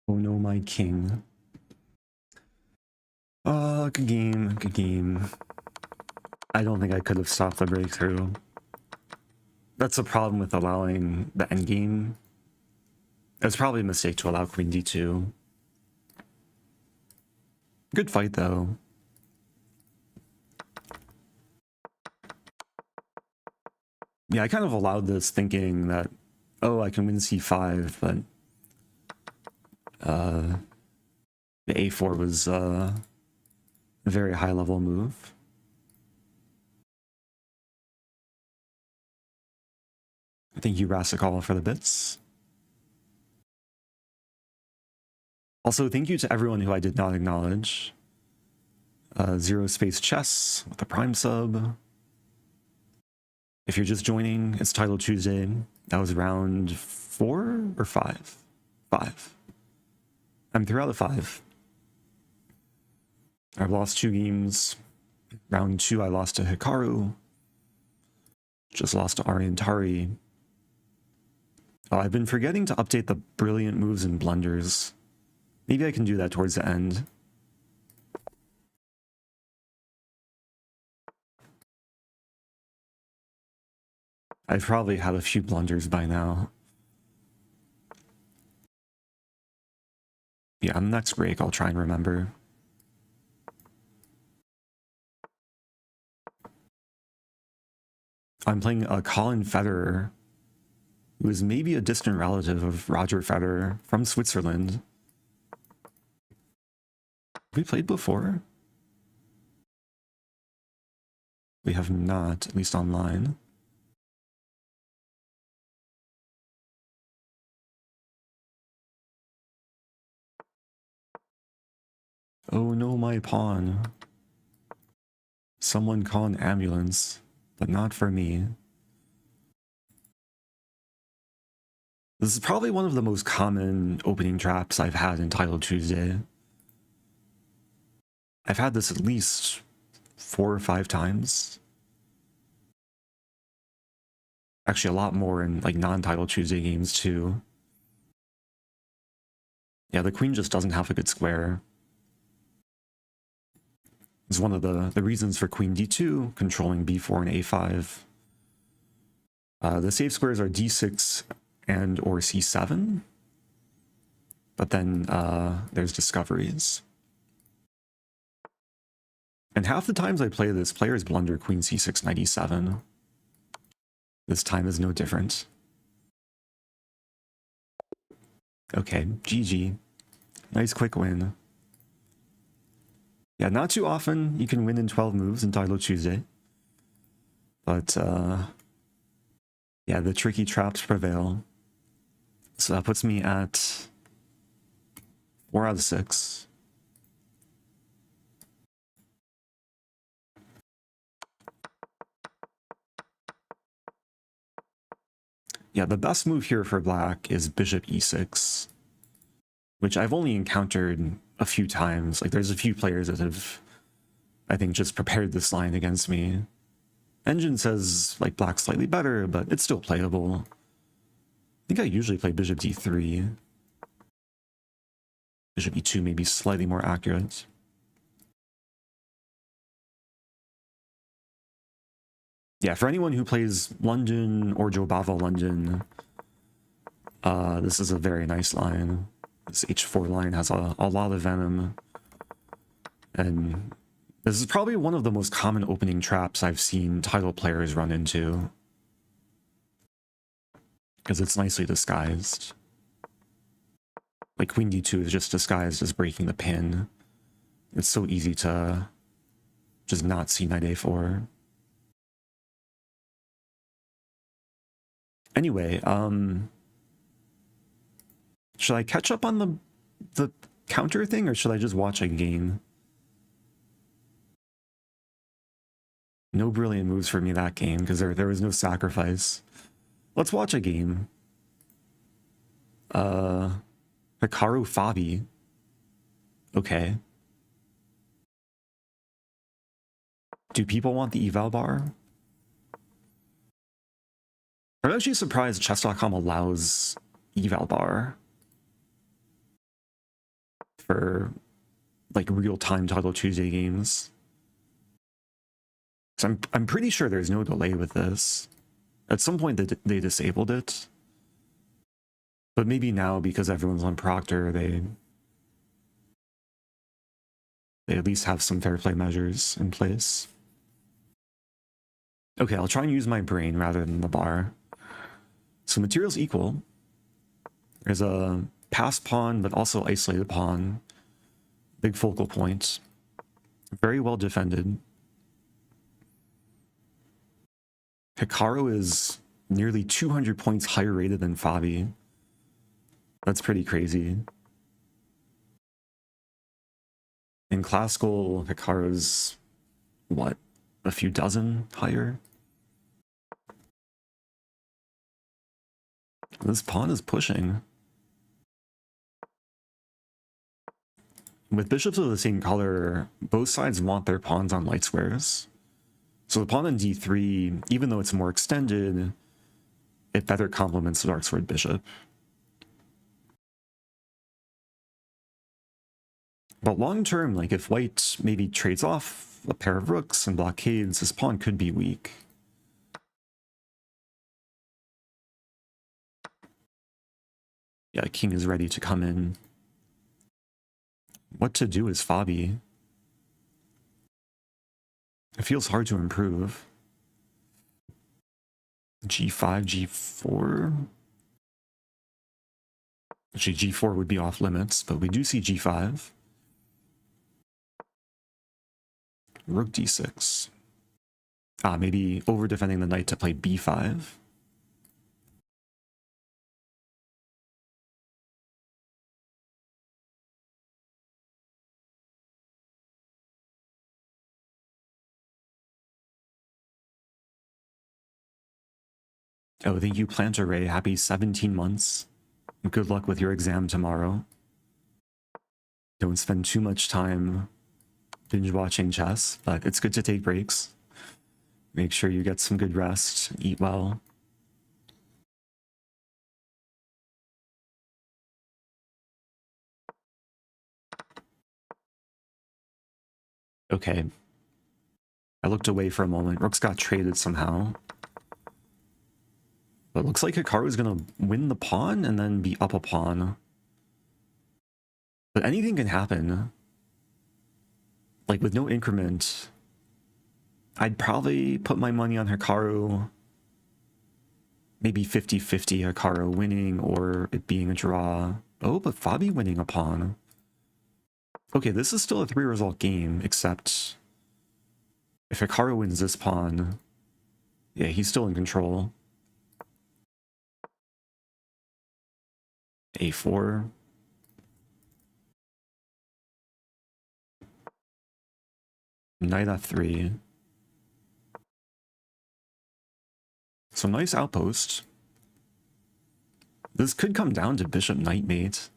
Oh no, my king. Good game, good game. I don't think I could have stopped the breakthrough. That's the problem with allowing the endgame. It's probably a mistake to allow queen d2. Good fight, though. Yeah, I kind of allowed this thinking that, oh, I can win c5, but the a4 was a very high-level move. Thank you, Rasikal, for the bits. Also, thank you to everyone who I did not acknowledge. Zero Space Chess with the Prime sub. If you're just joining, it's Title Tuesday. That was round 4 or 5? 5. I'm 3 out of 5. I've lost 2 games. Round 2, I lost to Hikaru. Just lost to Aryan Tari. Oh, I've been forgetting to update the brilliant moves and blunders. Maybe I can do that towards the end. I've probably had a few blunders by now. Yeah, on the next break, I'll try and remember. I'm playing a Colin Federer, who is maybe a distant relative of Roger Federer from Switzerland. Have we played before? We have not, at least online. Oh no, my pawn. Someone call an ambulance, but not for me. This is probably one of the most common opening traps I've had in Title Tuesday. I've had this at least 4 or 5 times. Actually, a lot more in like non-Title Tuesday games too. Yeah, the queen just doesn't have a good square. It's one of the reasons for queen d2, controlling b4 and a5. The safe squares are d6 and or c7. But then there's discoveries. And half the times I play this, players blunder queen c6 knight e7. This time is no different. Okay, GG. Nice quick win. Yeah, not too often you can win in 12 moves in Title Tuesday. But, yeah, the tricky traps prevail. So that puts me at 4 out of 6. Yeah, the best move here for black is bishop e6, which I've only encountered a few times. Like, there's a few players that have, I think, just prepared this line against me. Engine says, like, black's slightly better, but it's still playable. I think I usually play bishop d3. Bishop e2 may be slightly more accurate. Yeah, for anyone who plays London or Jobava London, this is a very nice line. This h4 line has a lot of venom. And this is probably one of the most common opening traps I've seen title players run into, because it's nicely disguised. Like, queen d2 is just disguised as breaking the pin. It's so easy to just not see knight a4. Anyway, should I catch up on the counter thing, or should I just watch a game? No brilliant moves for me that game, because there was no sacrifice. Let's watch a game. Hikaru Fabi. Okay. Do people want the eval bar? I'm actually surprised chess.com allows eval bar for, like, real-time Title Tuesday games. So I'm pretty sure there's no delay with this. At some point they disabled it. But maybe now, because everyone's on Proctor, they at least have some fair play measures in place. Okay, I'll try and use my brain rather than the bar. So material's equal. There's a passed pawn, but also isolated pawn. Big focal point. Very well defended. Hikaru is nearly 200 points higher rated than Fabi. That's pretty crazy. In classical, Hikaru's, what, a few dozen higher? This pawn is pushing. With bishops of the same color, both sides want their pawns on light squares. So the pawn on d3, even though it's more extended, it better complements the dark sword bishop. But long term, like, if white maybe trades off a pair of rooks and blockades, this pawn could be weak. Yeah, king is ready to come in. What to do is Fabi. It feels hard to improve. G5, G4. Actually, G4 would be off limits, but we do see G5. Rook D6. Ah, maybe over defending the knight to play B5. Oh, thank you, Planter Ray. Happy 17 months. Good luck with your exam tomorrow. Don't spend too much time binge watching chess, but it's good to take breaks. Make sure you get some good rest, eat well. Okay. I looked away for a moment. Rooks got traded somehow. But it looks like Hikaru is going to win the pawn and then be up a pawn. But anything can happen. Like, with no increment, I'd probably put my money on Hikaru. Maybe 50-50 Hikaru winning or it being a draw. Oh, but Fabi winning a pawn. Okay, this is still a 3-result game, except if Hikaru wins this pawn, yeah, he's still in control. A4. Knight F3. So nice outpost. This could come down to bishop knight mate.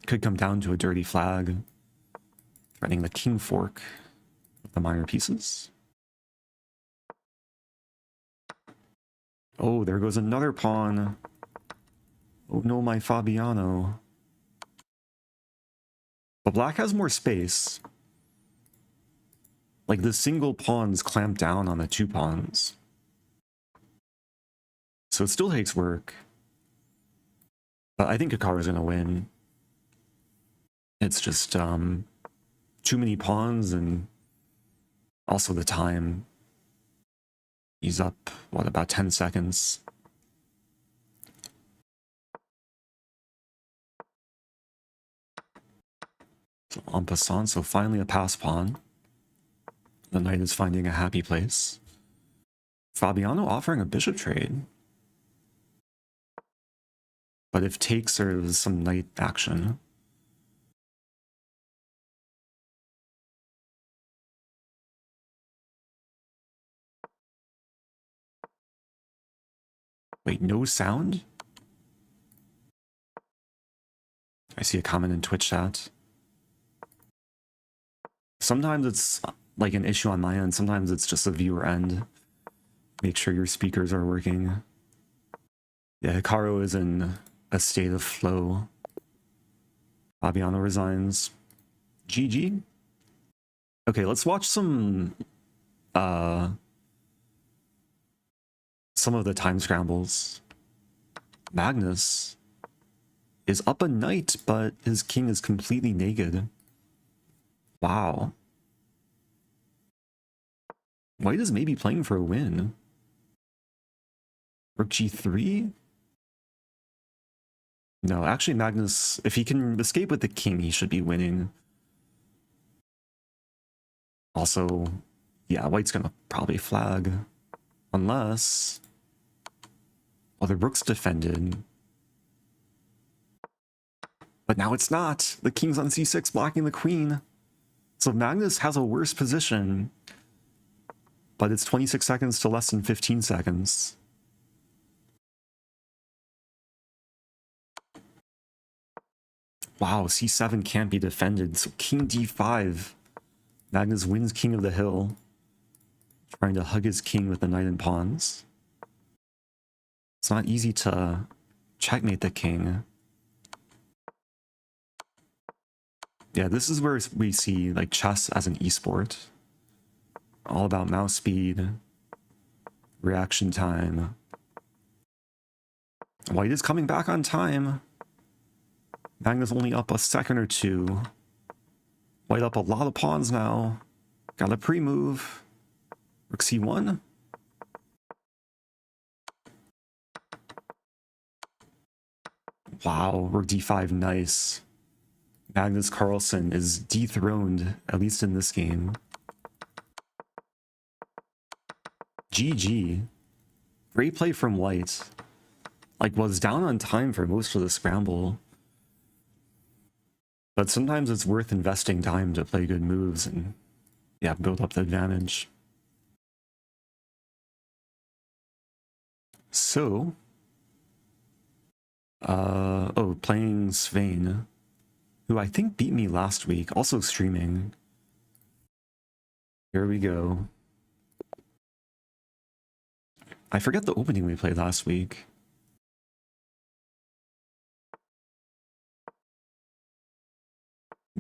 Could come down to a dirty flag. Threatening the king fork with the minor pieces. Oh, there goes another pawn. Oh no, my Fabiano. But black has more space. Like, the single pawns clamp down on the 2 pawns. So it still takes work. But I think Hikaru's gonna win. It's just too many pawns and also the time. He's up, what, about 10 seconds. So en passant, so finally a pass pawn. The knight is finding a happy place. Fabiano offering a bishop trade. But if takes, there's some knight action. Wait, no sound? I see a comment in Twitch chat. Sometimes it's like an issue on my end, sometimes it's just a viewer end. Make sure your speakers are working. Yeah, Hikaru is in a state of flow. Fabiano resigns. GG. Okay, let's watch some of the time scrambles. Magnus is up a knight, but his king is completely naked. Wow. White is maybe playing for a win. Rook g3? No, actually Magnus, if he can escape with the king, he should be winning. Also, yeah, white's gonna probably flag. Unless... well, the rook's defended. But now it's not! The king's on c6 blocking the queen. So Magnus has a worse position. But it's 26 seconds to less than 15 seconds. Wow, c7 can't be defended, so king d5. Magnus wins king of the hill. Trying to hug his king with the knight and pawns. It's not easy to checkmate the king. Yeah, this is where we see like chess as an esport. All about mouse speed, reaction time. White is coming back on time. Magnus only up a second or two. White up a lot of pawns now. Got a pre-move. Rook c1. Wow, rook d5, nice. Magnus Carlsen is dethroned, at least in this game. GG. Great play from white. Like, was down on time for most of the scramble. But sometimes it's worth investing time to play good moves and, yeah, build up the advantage. So, oh, playing Svane, who I think beat me last week, also streaming. Here we go. I forget the opening we played last week.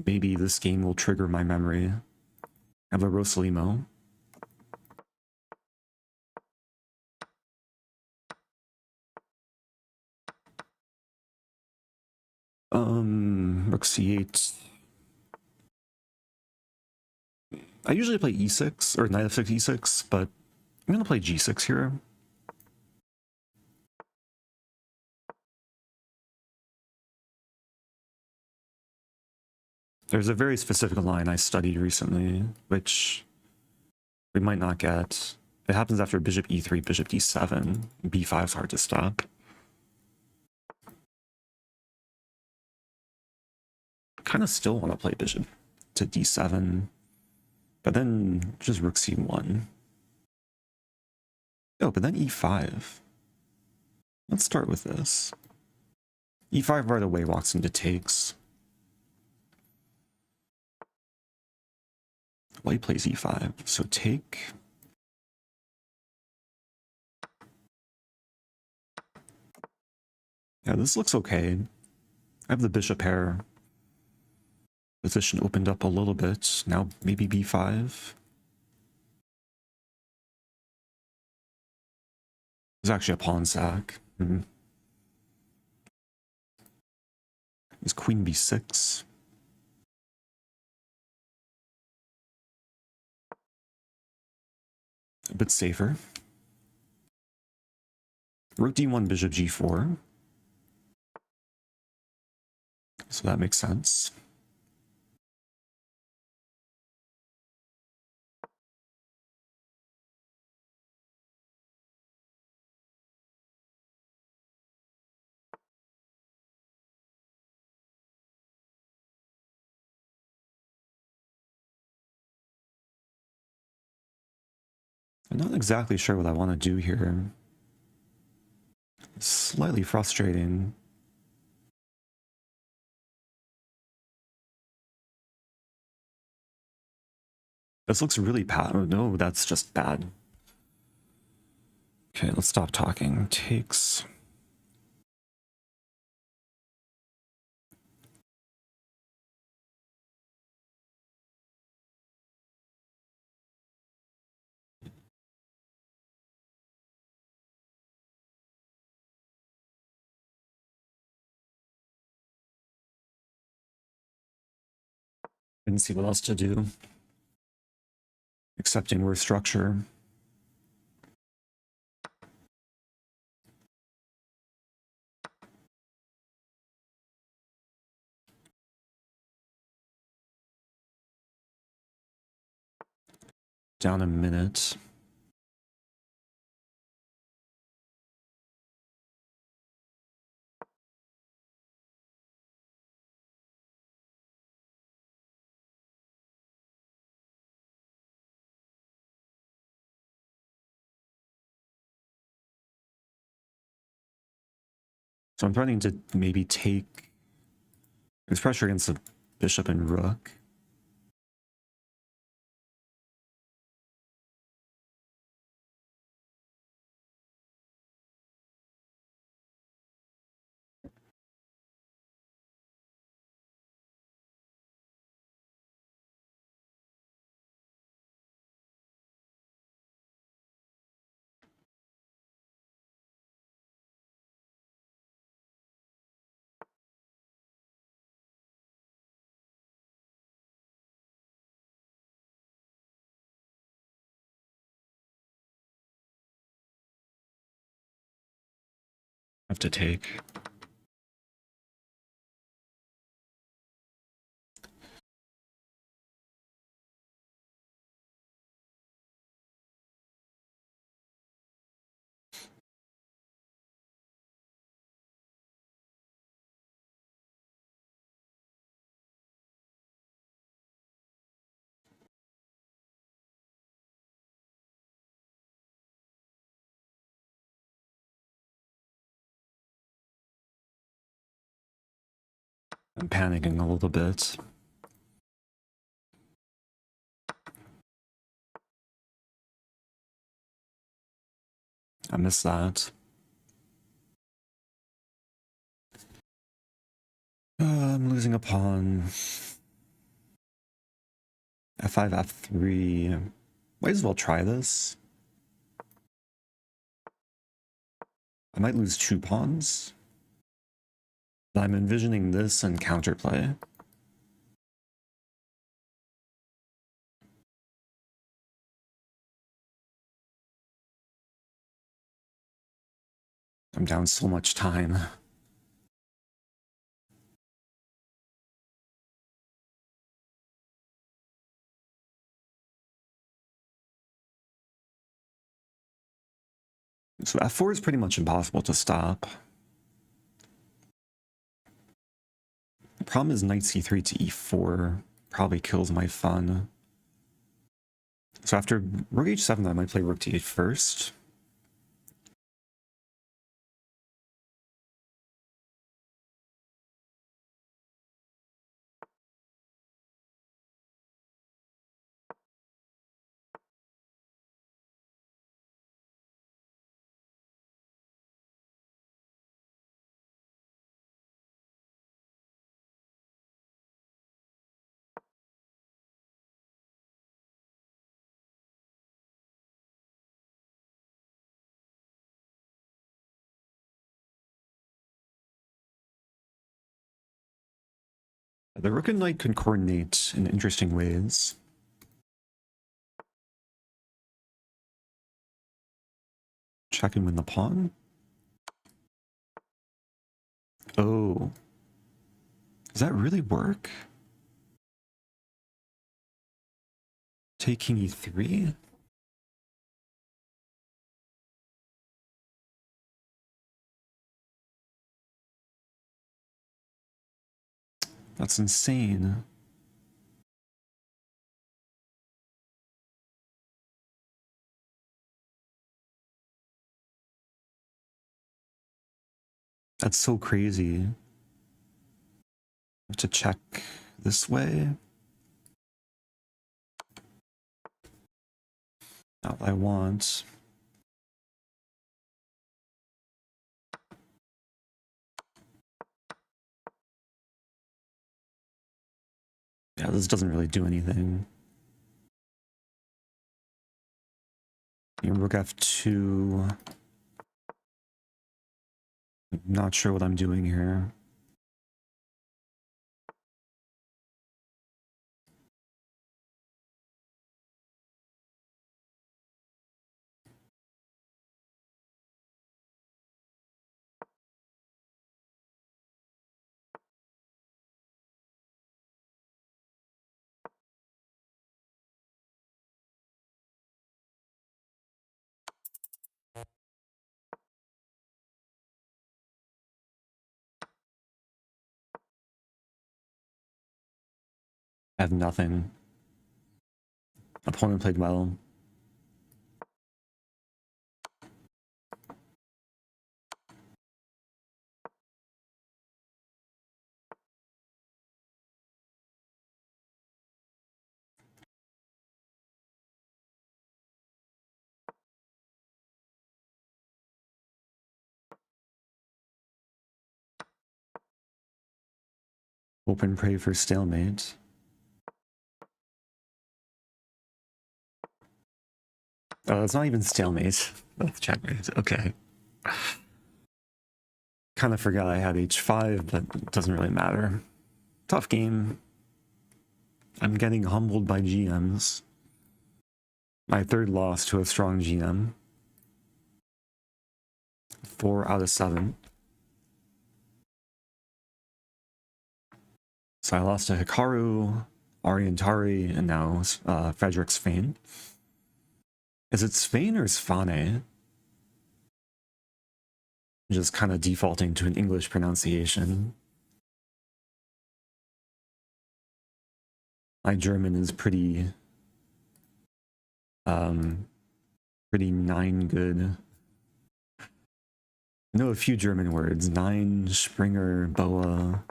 Maybe this game will trigger my memory. I have a Rosalimo. Rook c8. I usually play e6, or knight f6, e6, but I'm gonna play g6 here. There's a very specific line I studied recently, which we might not get. It happens after bishop e3, bishop d7. b5 is hard to stop. Kind of still want to play bishop to d7, but then just rook c1. Oh, but then e5. Let's start with this. e5 right away walks into takes. White plays e5, so take. Yeah, this looks okay. I have the bishop pair. Position opened up a little bit. Now maybe b5. It's actually a pawn sack. Is queen b6. A bit safer. Rook d1, bishop g4. So that makes sense. I'm not exactly sure what I want to do here. It's slightly frustrating. This looks really bad. Oh, no, that's just bad. Okay, let's stop talking. Takes. Didn't see what else to do. Accepting worse structure. Down a minute. So I'm threatening to maybe take. There's pressure against the bishop and rook. Have to take. I'm panicking a little bit. I missed that. I'm losing a pawn. F5, F3. Might as well try this. I might lose 2 pawns. But I'm envisioning this and counterplay. I'm down so much time. So F4 is pretty much impossible to stop. The problem is knight c3 to e4 probably kills my fun. So after rook h7, I might play rook to 8 first. The rook and knight can coordinate in interesting ways. Check and win the pawn. Oh. Does that really work? Take king e3? That's insane. That's so crazy. I have to check this way. Not what I want. Yeah, this doesn't really do anything. Rook f2. I'm not sure what I'm doing here. I have nothing. Opponent played well. Hope and pray for stalemate. Oh, it's not even stalemate. That's checkmate. Okay. Kind of forgot I had h5, but it doesn't really matter. Tough game. I'm getting humbled by GMs. My third loss to a strong GM. 4 out of 7. So I lost to Hikaru, Aryan, Tari, and now Frederik Svane. Is it Svane or Svane? Just kind of defaulting to an English pronunciation. My German is pretty 9 good. I know a few German words. 9, Springer, Boa.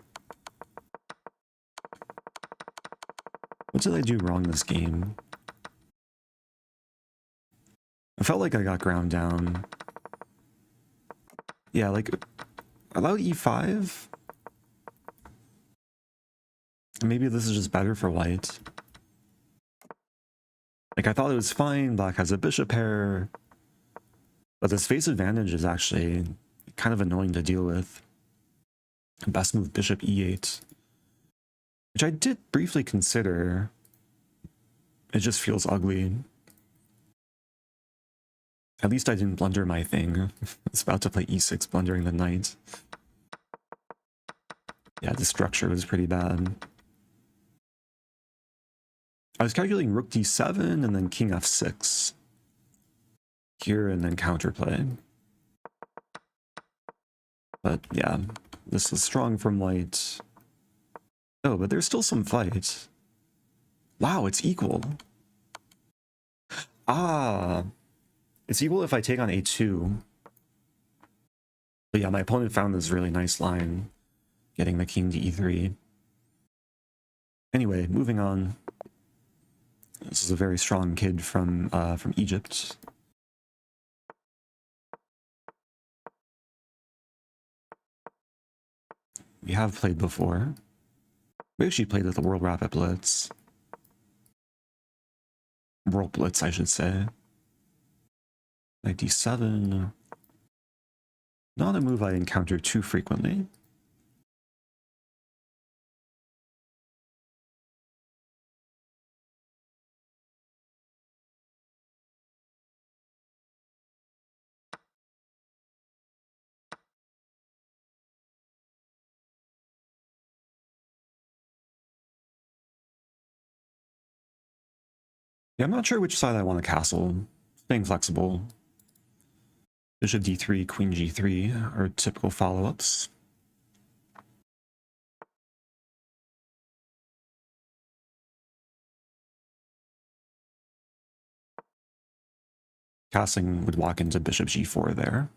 did I do wrong this game? I felt like I got ground down. Yeah, like, allow e5? Maybe this is just better for white. Like, I thought it was fine, black has a bishop pair, but the space advantage is actually kind of annoying to deal with. Best move bishop e8, which I did briefly consider. It just feels ugly. At least I didn't blunder my thing. I was about to play e6, blundering the knight. Yeah, the structure was pretty bad. I was calculating rook d7 and then king f6 here and then counterplay. But yeah, this was strong from white. Oh, but there's still some fight. Wow, it's equal. Ah, it's equal if I take on a2. But yeah, my opponent found this really nice line, getting the king to e3. Anyway, moving on. This is a very strong kid from Egypt. We have played before. We actually played at the World Rapid Blitz. World Blitz, I should say. Knight d7. Not a move I encounter too frequently. Yeah, I'm not sure which side I want to castle. Staying flexible. Bishop d3, queen g3 are typical follow-ups. Castling would walk into bishop g4 there.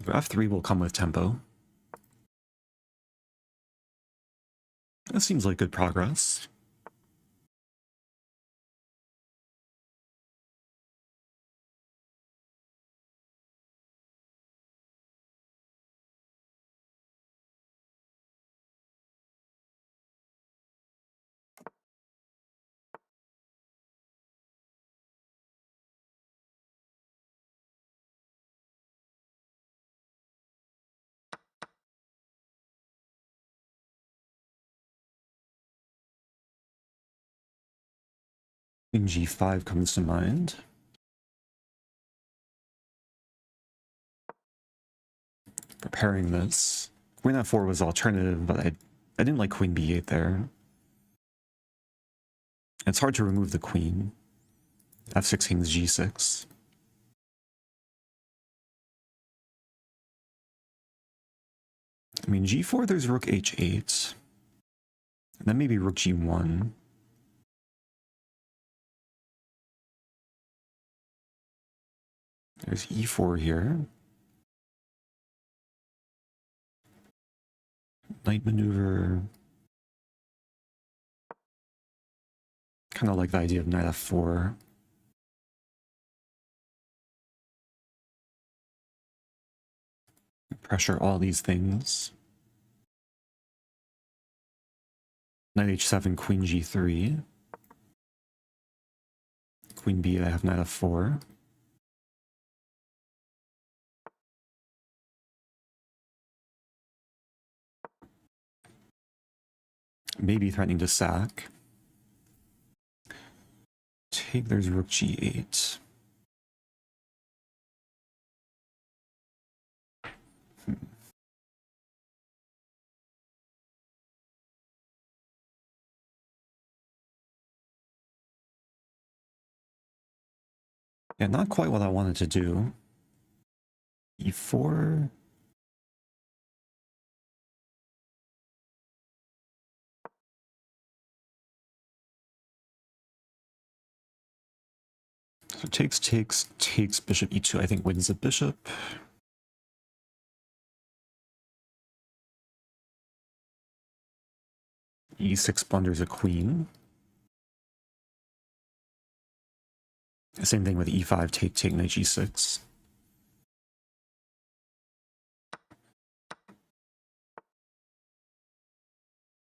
f3 will come with tempo. That seems like good progress. Queen g5 comes to mind. Preparing this. Queen f4 was alternative, but I didn't like queen b8 there. It's hard to remove the queen. f6 kings g6. I mean, g4, there's rook h8. And then maybe rook g1. There's e4 here. Knight maneuver. Kind of like the idea of knight f4. Pressure all these things. Knight h7, queen g3. Queen b8, I have knight f4. Maybe threatening to sack. Take, there's rook g8. Yeah, not quite what I wanted to do. e4. So takes bishop e2, I think wins the bishop. E6 blunders a queen. Same thing with e5, take knight g6.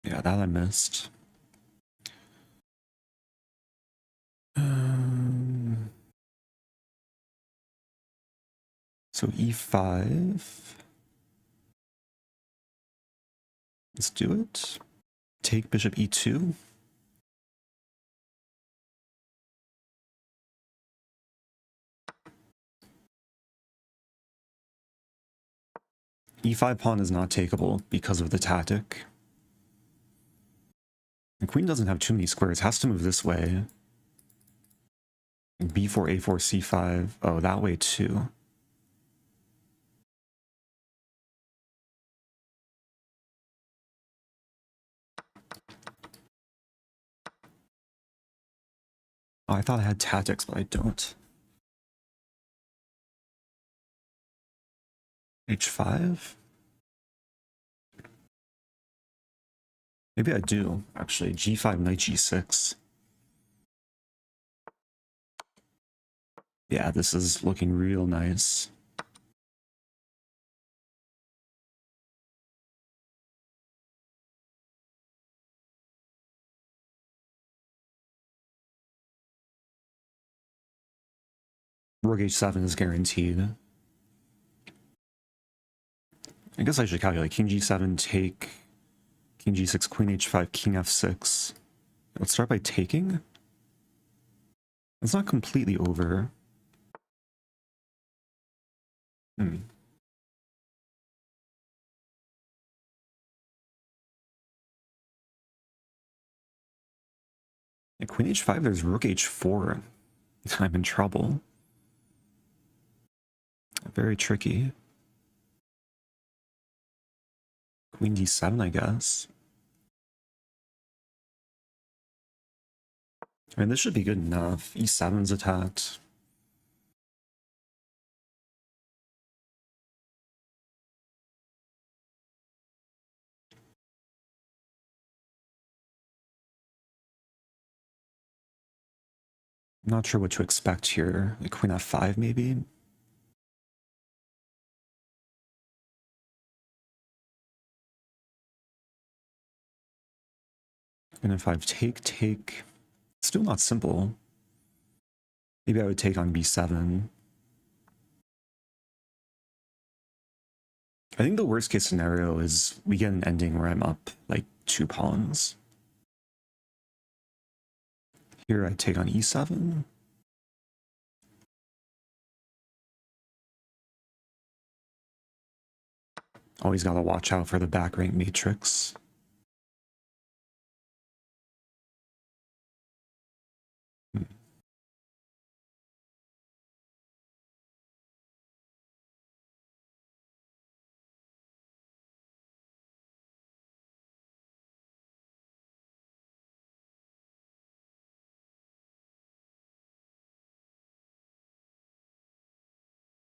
Yeah, that I missed. So e5. Let's do it. Take bishop e2. E5 pawn is not takeable because of the tactic. The queen doesn't have too many squares, has to move this way. B4, A4, C5. Oh, that way too. Oh, I thought I had tactics, but I don't. H5? Maybe I do, actually. G5, knight G6. Yeah, this is looking real nice. Rook H7 is guaranteed. I guess I should calculate. King G7, take. King G6, Queen H5, King F6. Let's start by taking. It's not completely over. And Queen H5, there's Rook H4. I'm in trouble. Very tricky. Queen D7, I guess. I mean, this should be good enough. E7's attacked. I'm not sure what to expect here. Like Queen F5, maybe? Queen F5, take. Still not simple. Maybe I would take on B7. I think the worst case scenario is we get an ending where I'm up like 2 pawns. Here I take on E7. Always gotta watch out for the back rank matrix.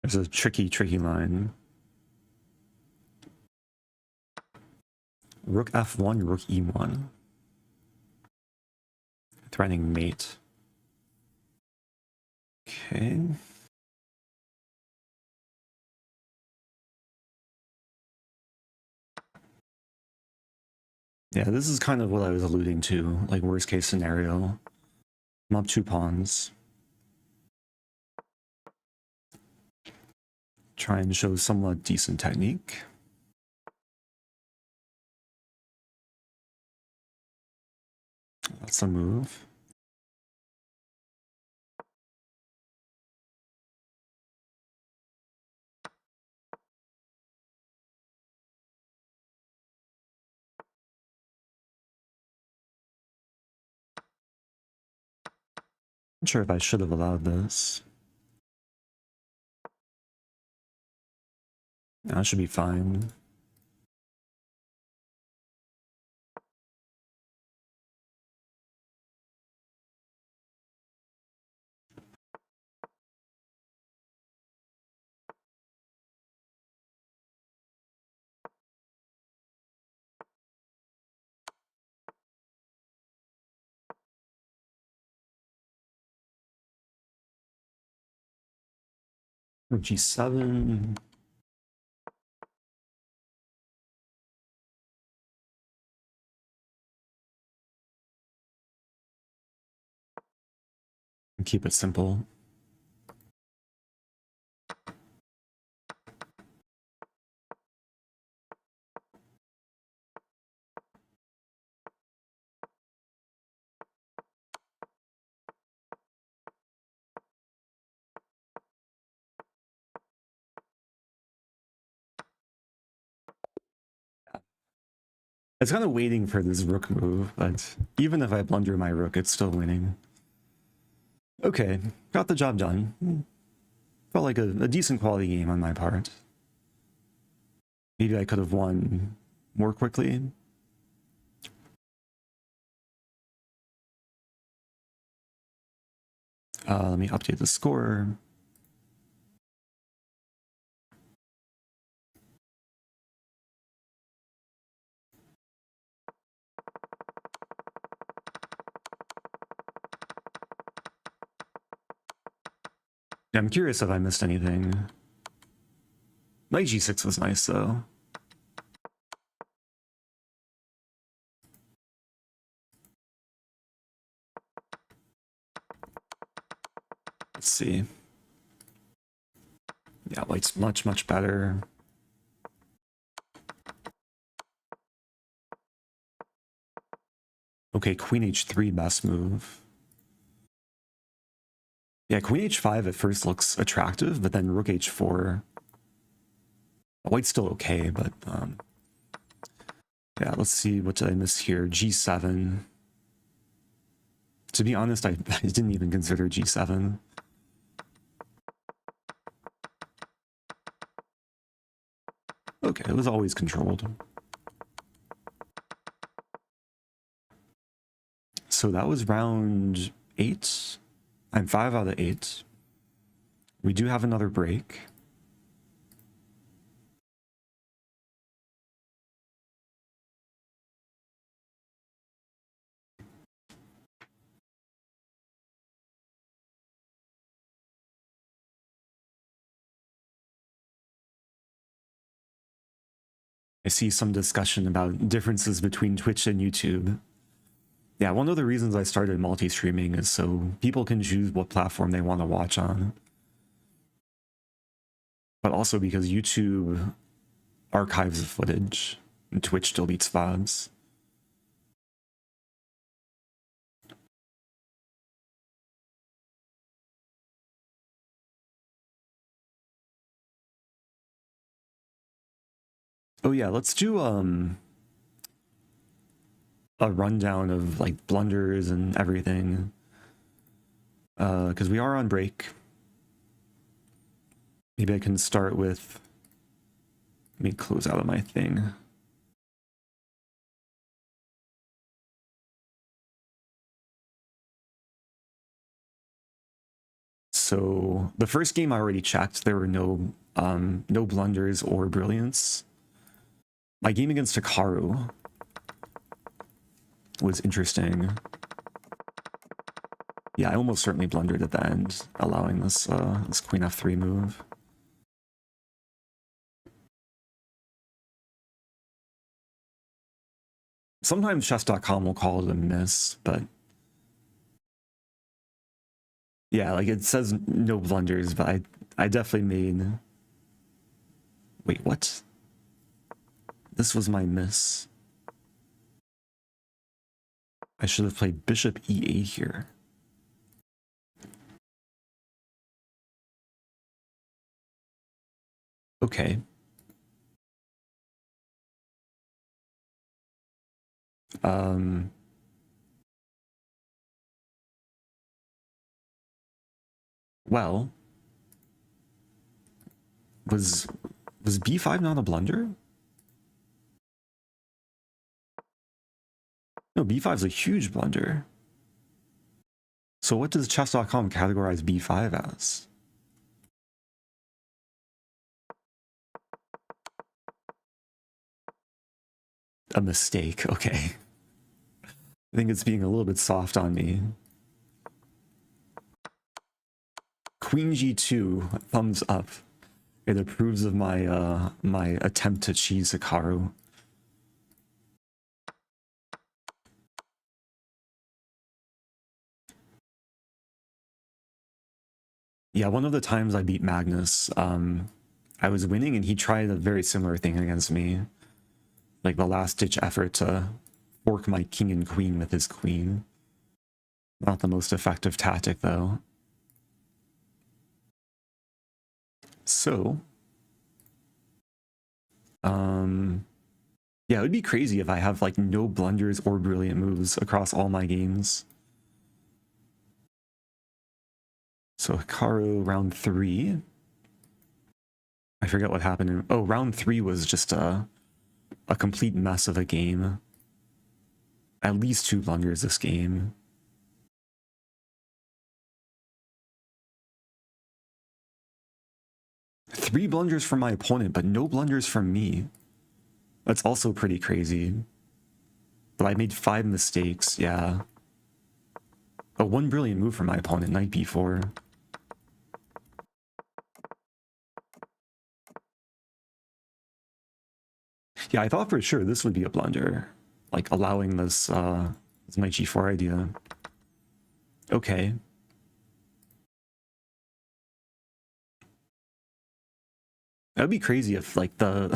There's a tricky line. Rook F1, Rook E1. Threatening mate. Okay. Yeah, this is kind of what I was alluding to, like worst case scenario. I'm up 2 pawns. Try and show somewhat decent technique. That's a move. Not sure if I should have allowed this. That should be fine. Or G7. And keep it simple. I was kind of waiting for this rook move, but even if I blunder my rook, it's still winning. Okay, got the job done. Felt like a decent quality game on my part. Maybe I could have won more quickly. Let me update the score. Yeah, I'm curious if I missed anything. Knight G6 was nice, though. Let's see. Yeah, white's much, much better. Okay, Queen H3, best move. Yeah, Queen H5 at first looks attractive, but then Rook H4. White's still okay, but yeah, let's see, what did I miss here? G7. To be honest, I didn't even consider G7. Okay, it was always controlled. So that was round 8. I'm 5 out of 8. We do have another break. I see some discussion about differences between Twitch and YouTube. Yeah, one of the reasons I started multi-streaming is so people can choose what platform they want to watch on. But also because YouTube archives the footage, and Twitch deletes VODs. Oh yeah, let's do a rundown of like blunders and everything. Because we are on break. Maybe I can start with, let me close out of my thing. So the first game I already checked, there were no blunders or brilliance. My game against Hikaru was interesting. Yeah, I almost certainly blundered at the end, allowing this this Queen F3 move. Sometimes chess.com will call it a miss, but yeah, like it says no blunders, but I definitely made... Wait, what? This was my miss. I should have played Bishop E8 here. Okay. Well, was B5 not a blunder? No, B5 is a huge blunder. So what does chess.com categorize B5 as? A mistake, okay. I think it's being a little bit soft on me. Queen G2, thumbs up. It approves of my my attempt to cheese Hikaru. Yeah, one of the times I beat Magnus, I was winning and he tried a very similar thing against me. Like the last ditch effort to fork my king and queen with his queen. Not the most effective tactic though. So, yeah, it would be crazy if I have like no blunders or brilliant moves across all my games. So Hikaru round 3. I forget what happened in, oh, round 3 was just a complete mess of a game. At least 2 blunders this game. Three blunders from my opponent, but no blunders from me. That's also pretty crazy. But I made 5 mistakes, yeah. Oh, 1 brilliant move from my opponent, knight b4. Yeah, I thought for sure this would be a blunder. Like, allowing this knight g4 idea. Okay. That'd be crazy if, like, the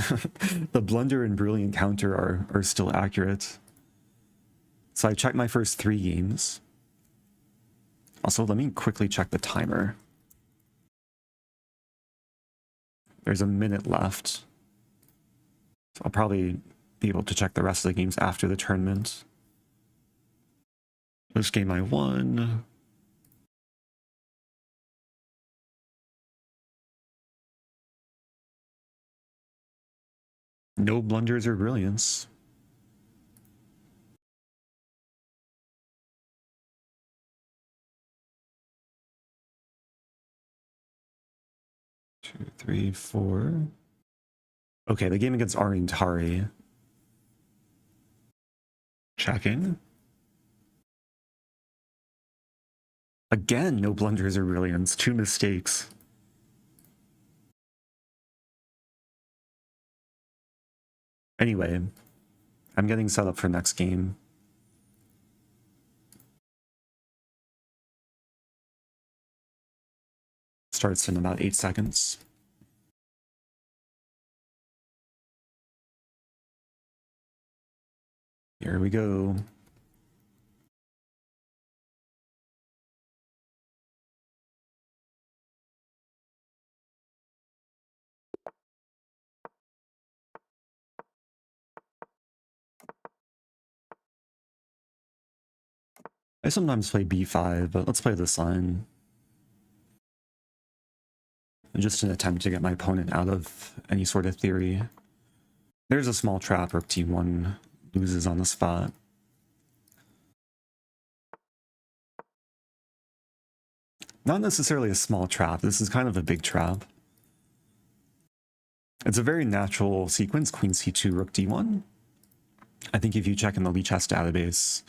the blunder and brilliant counter are still accurate. So I checked my first 3 games. Also, let me quickly check the timer. There's a minute left. So I'll probably be able to check the rest of the games after the tournament. This game I won. No blunders or brilliance. Two, three, four. Okay, the game against Aryan Tari. Checking. Again, no blunders or brilliance. 2 mistakes. Anyway, I'm getting set up for next game. Starts in about 8 seconds. Here we go. I sometimes play b5, but let's play this line. Just an attempt to get my opponent out of any sort of theory. There's a small trap, rook t1 loses on the spot. Not necessarily a small trap, this is kind of a big trap. It's a very natural sequence, queen c2, rook d1. I think if you check in the Lee chess database,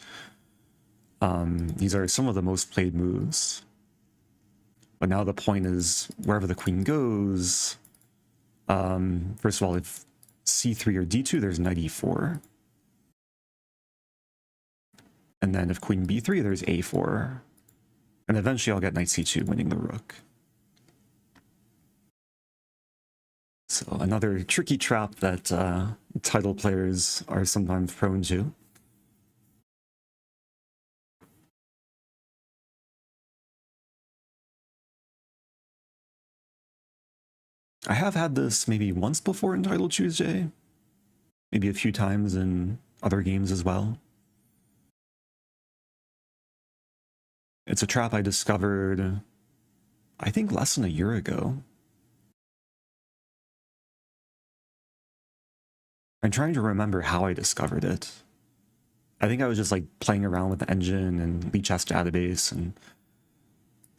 these are some of the most played moves. But now the point is, wherever the queen goes, first of all, if c3 or d2, there's knight e4. And then if queen b3, there's a4. And eventually I'll get knight c2 winning the rook. So another tricky trap that title players are sometimes prone to. I have had this maybe once before in Title Tuesday. Maybe a few times in other games as well. It's a trap I discovered, I think, less than a year ago. I'm trying to remember how I discovered it. I think I was just like playing around with the engine and Lee chess database, and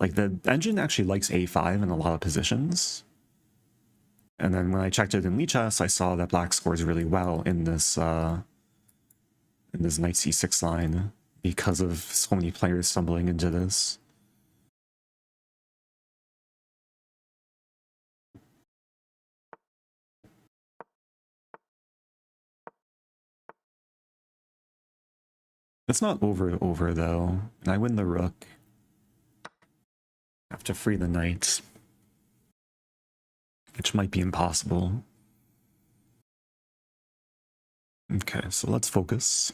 like the engine actually likes a5 in a lot of positions. And then when I checked it in Lee chess, I saw that black scores really well in this knight c6 line because of so many players stumbling into this. It's not over though, and I win the rook. Have to free the knight, which might be impossible. Okay, so let's focus.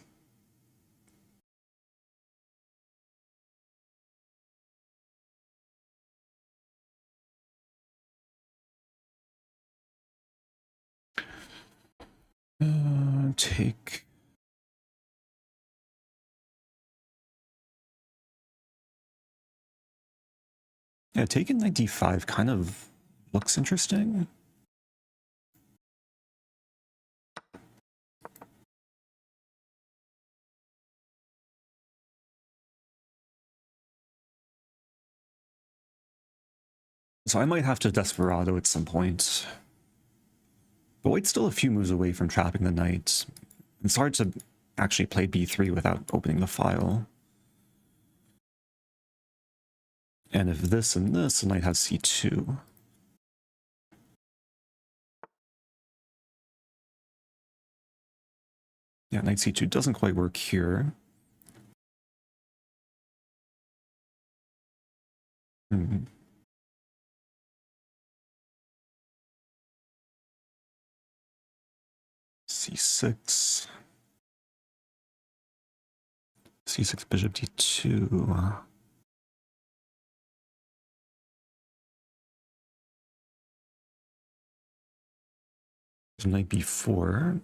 Take. Yeah, taking knight d5 kind of looks interesting. So I might have to Desperado at some point. But white's still a few moves away from trapping the knight. It's hard to actually play b3 without opening the file. And if this and this, the knight has c2. Yeah, knight c2 doesn't quite work here. c6. c6 bishop d2. Knight b4.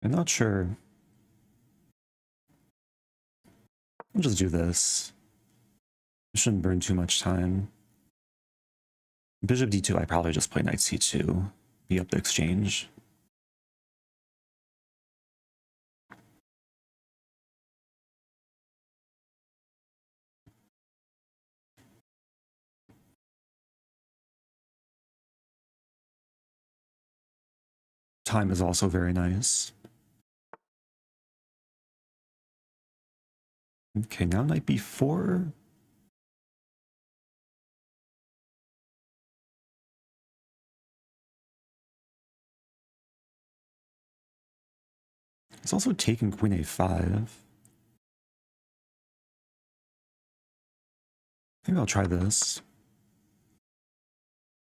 I'm not sure. I'll just do this. I shouldn't burn too much time. Bishop d2, I probably just play knight c2, be up the exchange. Time is also very nice. Okay, now knight b4. It's also taking queen a5. Maybe I'll try this.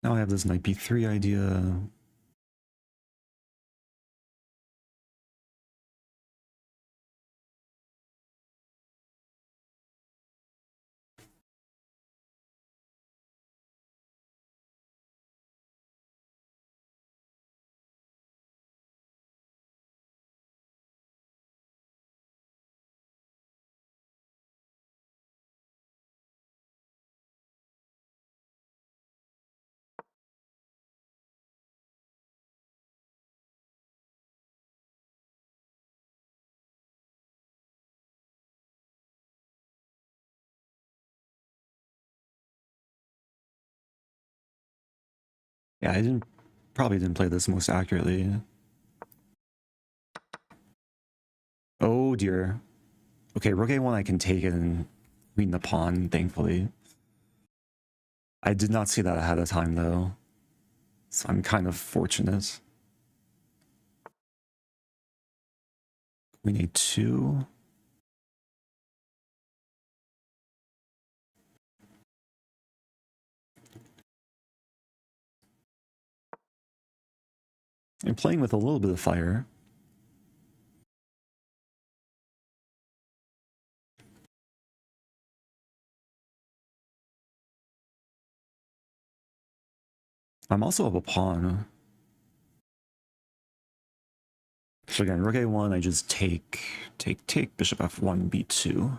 Now I have this knight b3 idea. Yeah, probably didn't play this most accurately. Oh dear. Okay, rook a1 I can take it and queen the pawn, thankfully. I did not see that ahead of time though, so I'm kind of fortunate. Queen a2. I'm playing with a little bit of fire. I'm also up a pawn. So again, rook a1, I just take, bishop f1, b2.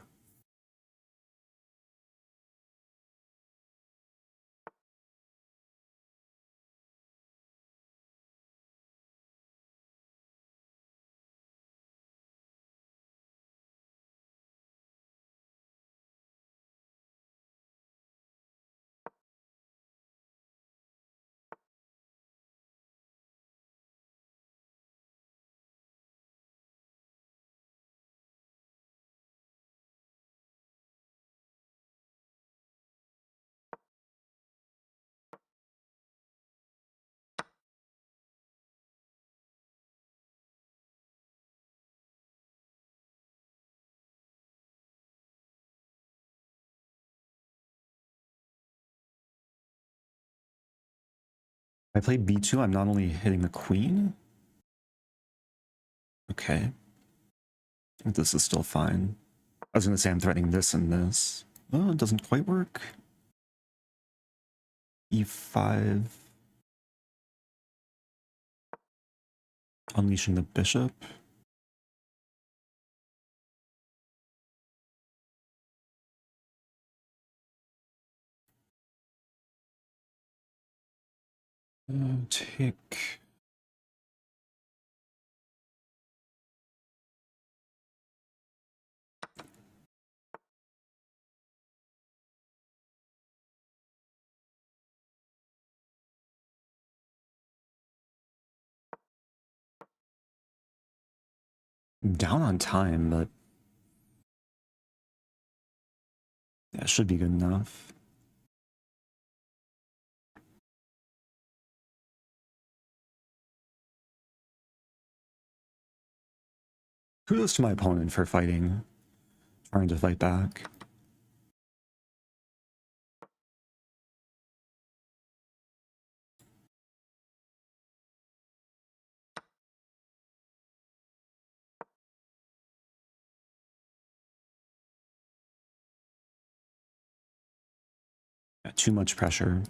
I play b2, I'm not only hitting the queen. Okay. I think this is still fine. I was going to say I'm threatening this and this. Oh, it doesn't quite work. e5. Unleashing the bishop. Take. I'm down on time, but yeah, it should be good enough. Kudos to my opponent for fighting, trying to fight back. Yeah, too much pressure.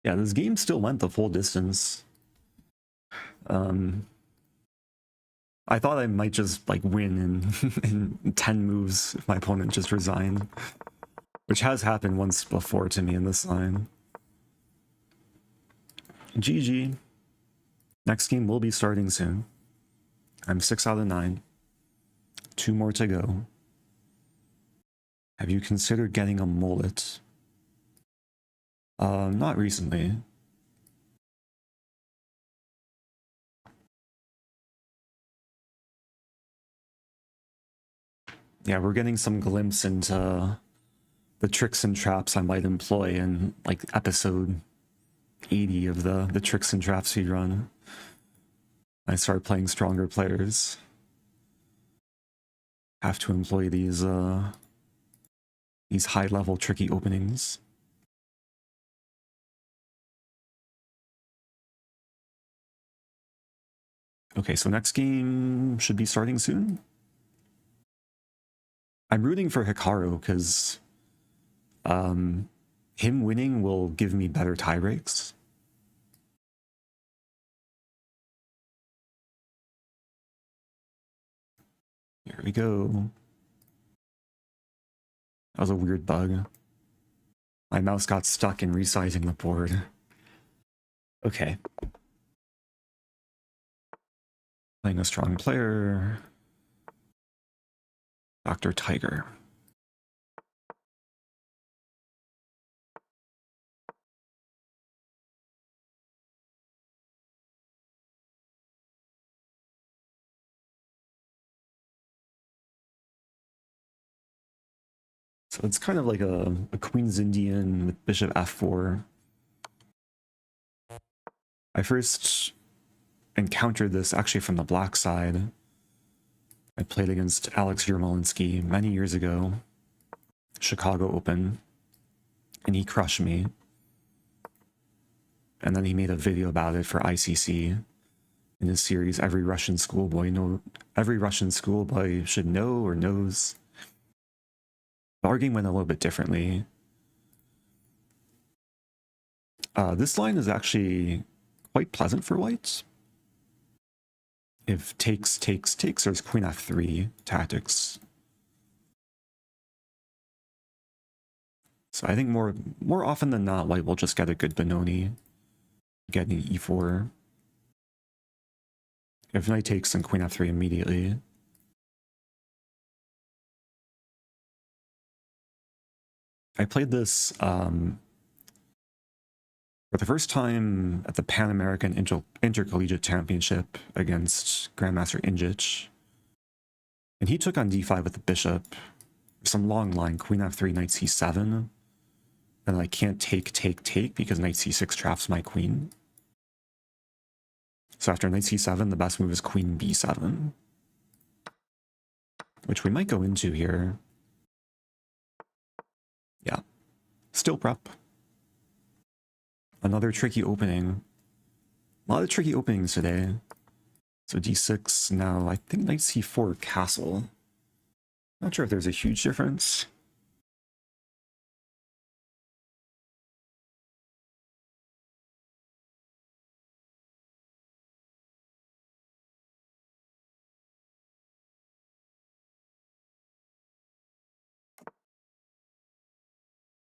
Yeah, this game still went the full distance. I thought I might just like win in 10 moves if my opponent just resigned, which has happened once before to me in this line. GG. Next game will be starting soon. I'm 6 out of 9. 2 more to go. Have you considered getting a mullet? Not recently. Yeah, we're getting some glimpse into the tricks and traps I might employ in like episode 80 of the tricks and traps we run. I start playing stronger players. Have to employ these high-level tricky openings. Okay, so next game should be starting soon. I'm rooting for Hikaru because him winning will give me better tie breaks. Here we go. That was a weird bug. My mouse got stuck in resizing the board. Okay. Playing a strong player. Dr. Tiger. So it's kind of like a Queen's Indian with Bishop f4. I first encountered this actually from the black side. I played against Alex Yermolinsky many years ago, Chicago Open, and he crushed me. And then he made a video about it for ICC in his series Every Russian Schoolboy Should Know or Knows. But our game went a little bit differently. This line is actually quite pleasant for whites. If takes, there's queen f3 tactics. So I think more often than not, white will just get a good Benoni, get an e4. If knight takes, then queen f3 immediately. I played this for the first time at the Pan American Intercollegiate Championship against Grandmaster Injic. And he took on d5 with the bishop. Some long line, queen f3, knight c7. And I can't take because knight c6 traps my queen. So after knight c7, the best move is queen b7. Which we might go into here. Yeah. Still prep. Another tricky opening. A lot of tricky openings today. So d6 now, I think knight c4 castle. Not sure if there's a huge difference.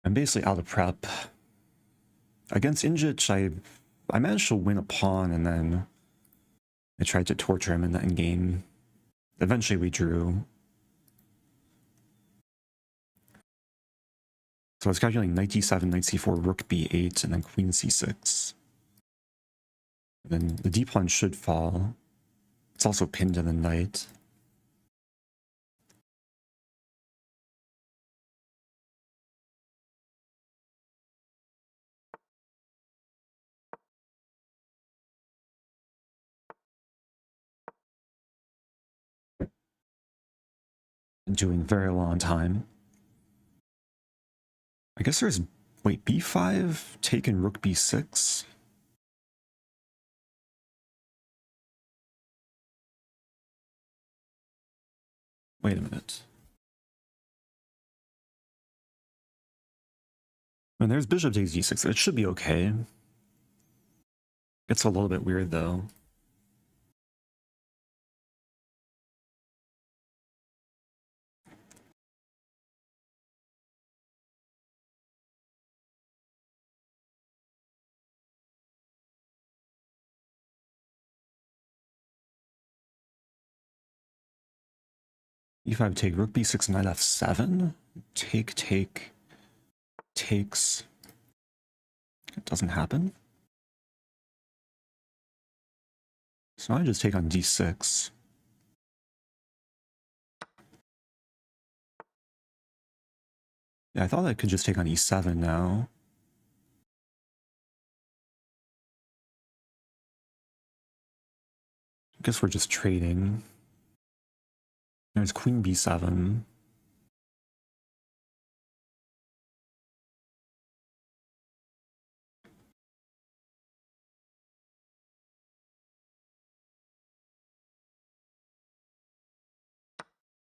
I'm basically out of prep. Against Injic, I managed to win a pawn, and then I tried to torture him in the endgame. Eventually we drew. So I was calculating knight d7, knight c4, rook b8, and then queen c6. And then the d-pawn should fall. It's also pinned to the knight. Doing very long time. I guess there's, wait, b5, taken rook b6? Wait a minute. And there's bishop takes d6, it should be okay. It's a little bit weird though. e5 take, rook b6, knight f7. Takes. It doesn't happen. So now I just take on d6. Yeah, I thought I could just take on e7 now. I guess we're just trading. There's queen b7.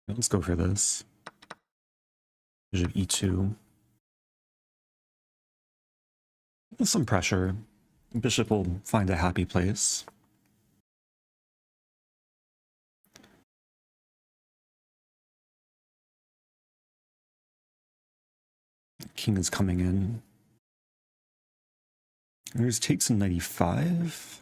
Let's go for this. Bishop e2. With some pressure. Bishop will find a happy place. King is coming in. There's takes in knight e5.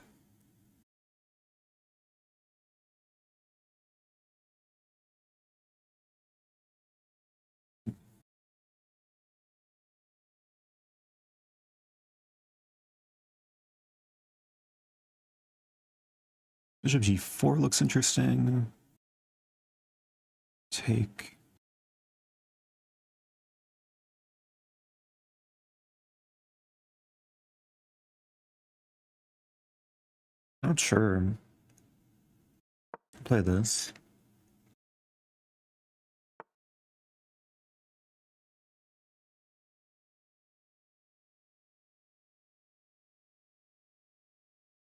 Bishop g4 looks interesting. Take. Not sure. Play this.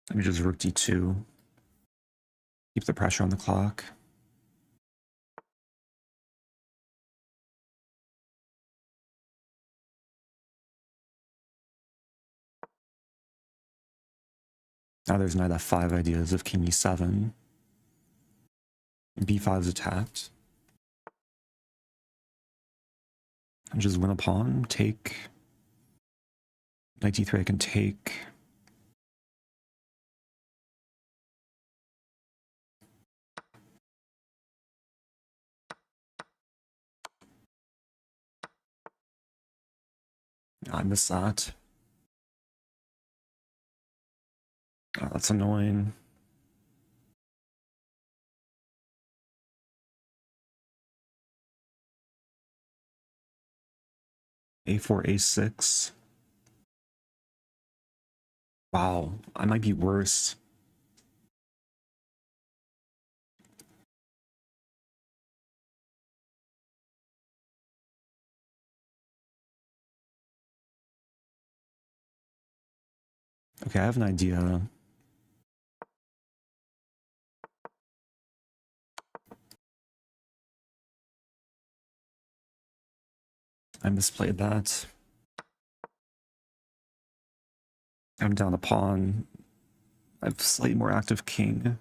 Let me just rook d2. Keep the pressure on the clock. Now there's knight f5 ideas of king e7. b5 is attacked. And just win a pawn, take. Knight d3 I can take. I missed that. Oh, that's annoying. A4, A6. Wow, I might be worse. Okay, I have an idea. I misplayed that. I'm down a pawn. I have slightly more active king.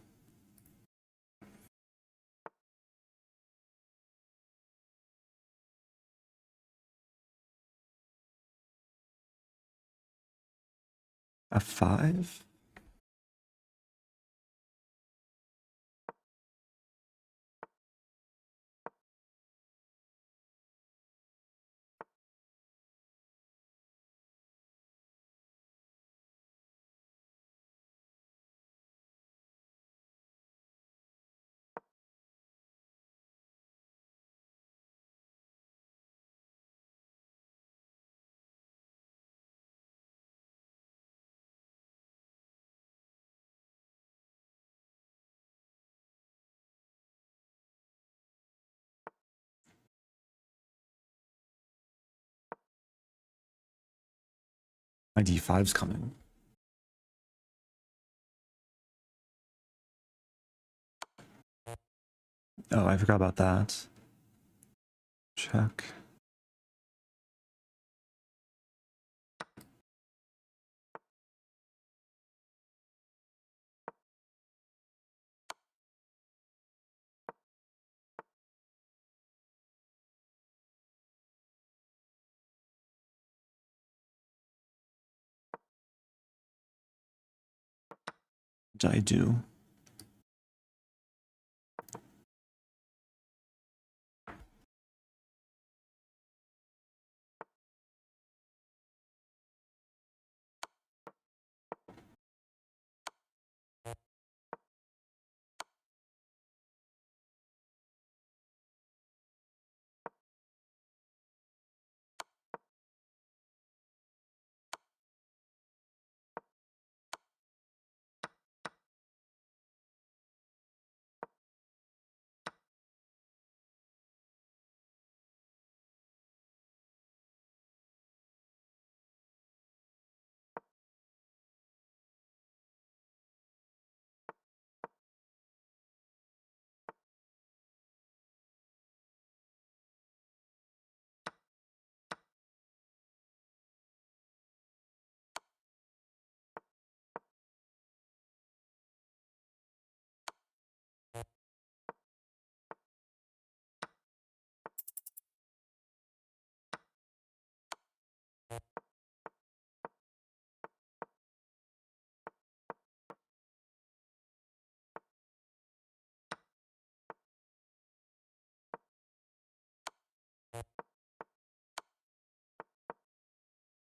F5? My d5's coming. Oh, I forgot about that. Check. What did I do?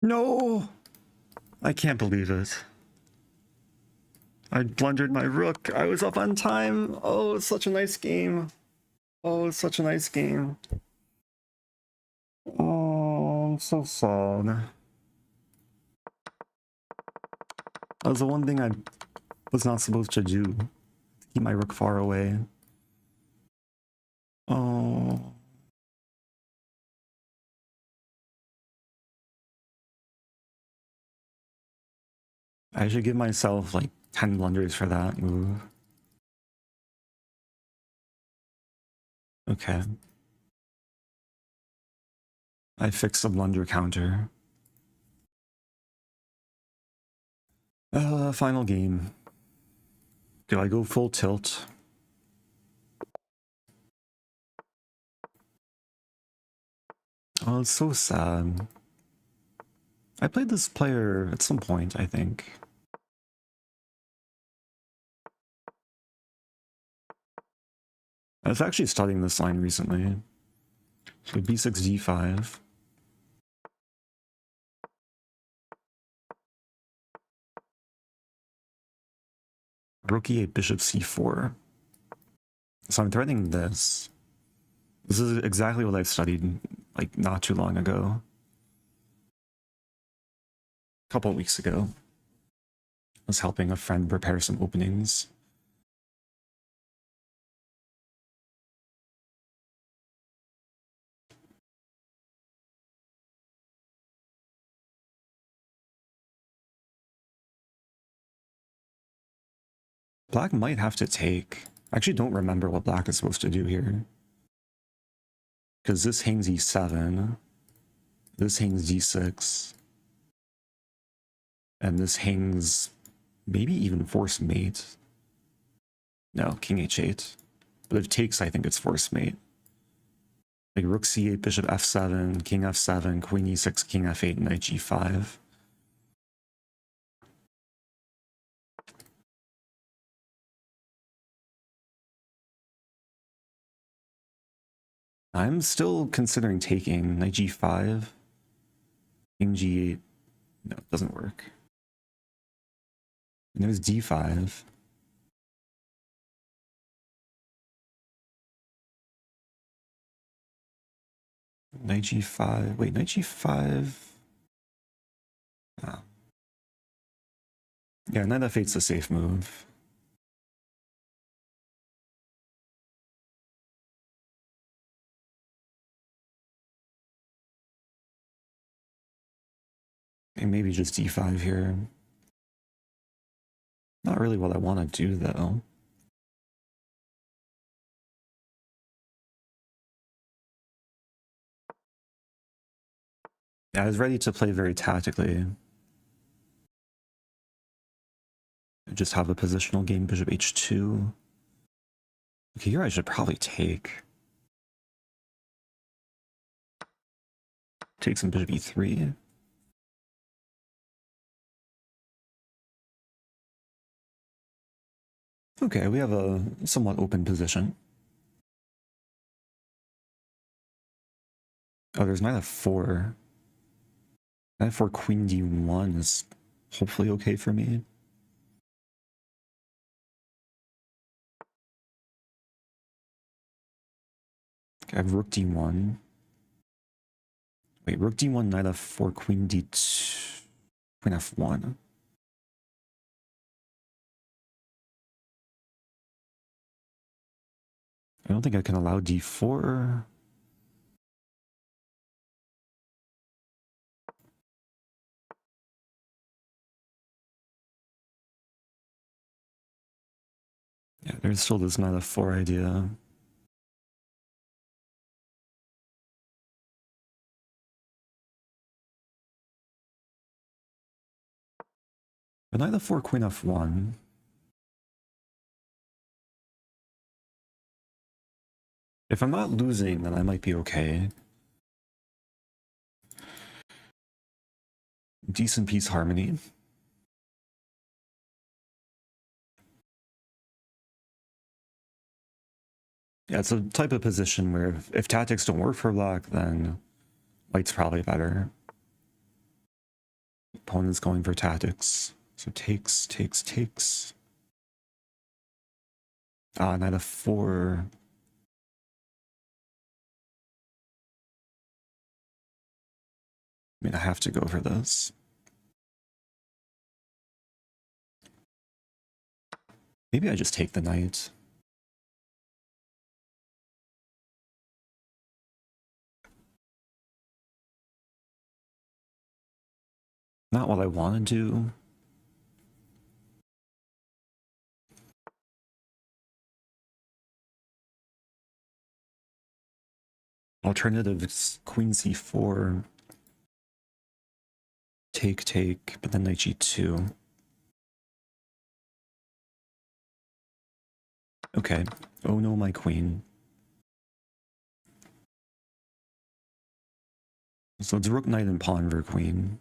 No! I can't believe it. I blundered my rook. I was up on time. Oh, it's such a nice game. Oh, it's such a nice game. Oh, I'm so sad. That was the one thing I was not supposed to do. Keep my rook far away. Oh. I should give myself like 10 blunders for that move. Okay. I fixed a blunder counter. Final game. Do I go full tilt? Oh, it's so sad. I played this player at some point, I think. I was actually studying this line recently. So b6, d5. Rook e8, bishop c4. So I'm threatening this. This is exactly what I've studied like not too long ago. A couple of weeks ago. I was helping a friend prepare some openings. Black might have to take. I actually don't remember what black is supposed to do here. Because this hangs e7. This hangs d6. And this hangs maybe even force mate. No, king h8. But if it takes, I think it's force mate. Like rook c8, bishop f7, king f7, queen e6, king f8, knight g5. I'm still considering taking knight g5, king g8. No, it doesn't work. And there's d5. Knight g5. Wait, knight g5. Oh. Yeah, knight f8's a safe move. And maybe just d5 here. Not really what I want to do, though. Yeah, I was ready to play very tactically. Just have a positional game, bishop h2. Okay, here I should probably take. Take some bishop e3. Okay, we have a somewhat open position. Oh, there's knight f4. Knight f4, queen d1 is hopefully okay for me. Okay, I have rook d1. Wait, rook d1, knight f4, queen d2, queen f1. I don't think I can allow d4. Yeah, there's still this knight f4 idea. But knight f4, queen f1. If I'm not losing, then I might be okay. Decent piece harmony. Yeah, it's a type of position where if tactics don't work for black, then white's probably better. Opponent's going for tactics. So takes. Knight f4. I mean, I have to go for this. Maybe I just take the knight. Not what I want to do. Alternative is queen c4. Take, but then knight g2. Okay. Oh no, my queen. So it's rook, knight, and pawn for queen.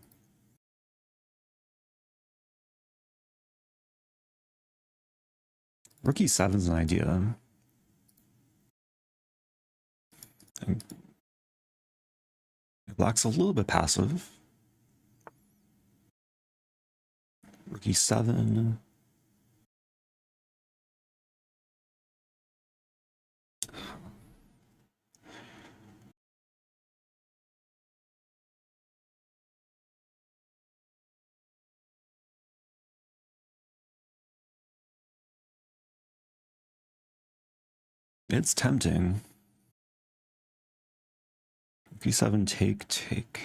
Rook e7 is an idea. And black's a little bit passive. Rook e7. It's tempting. D7, take.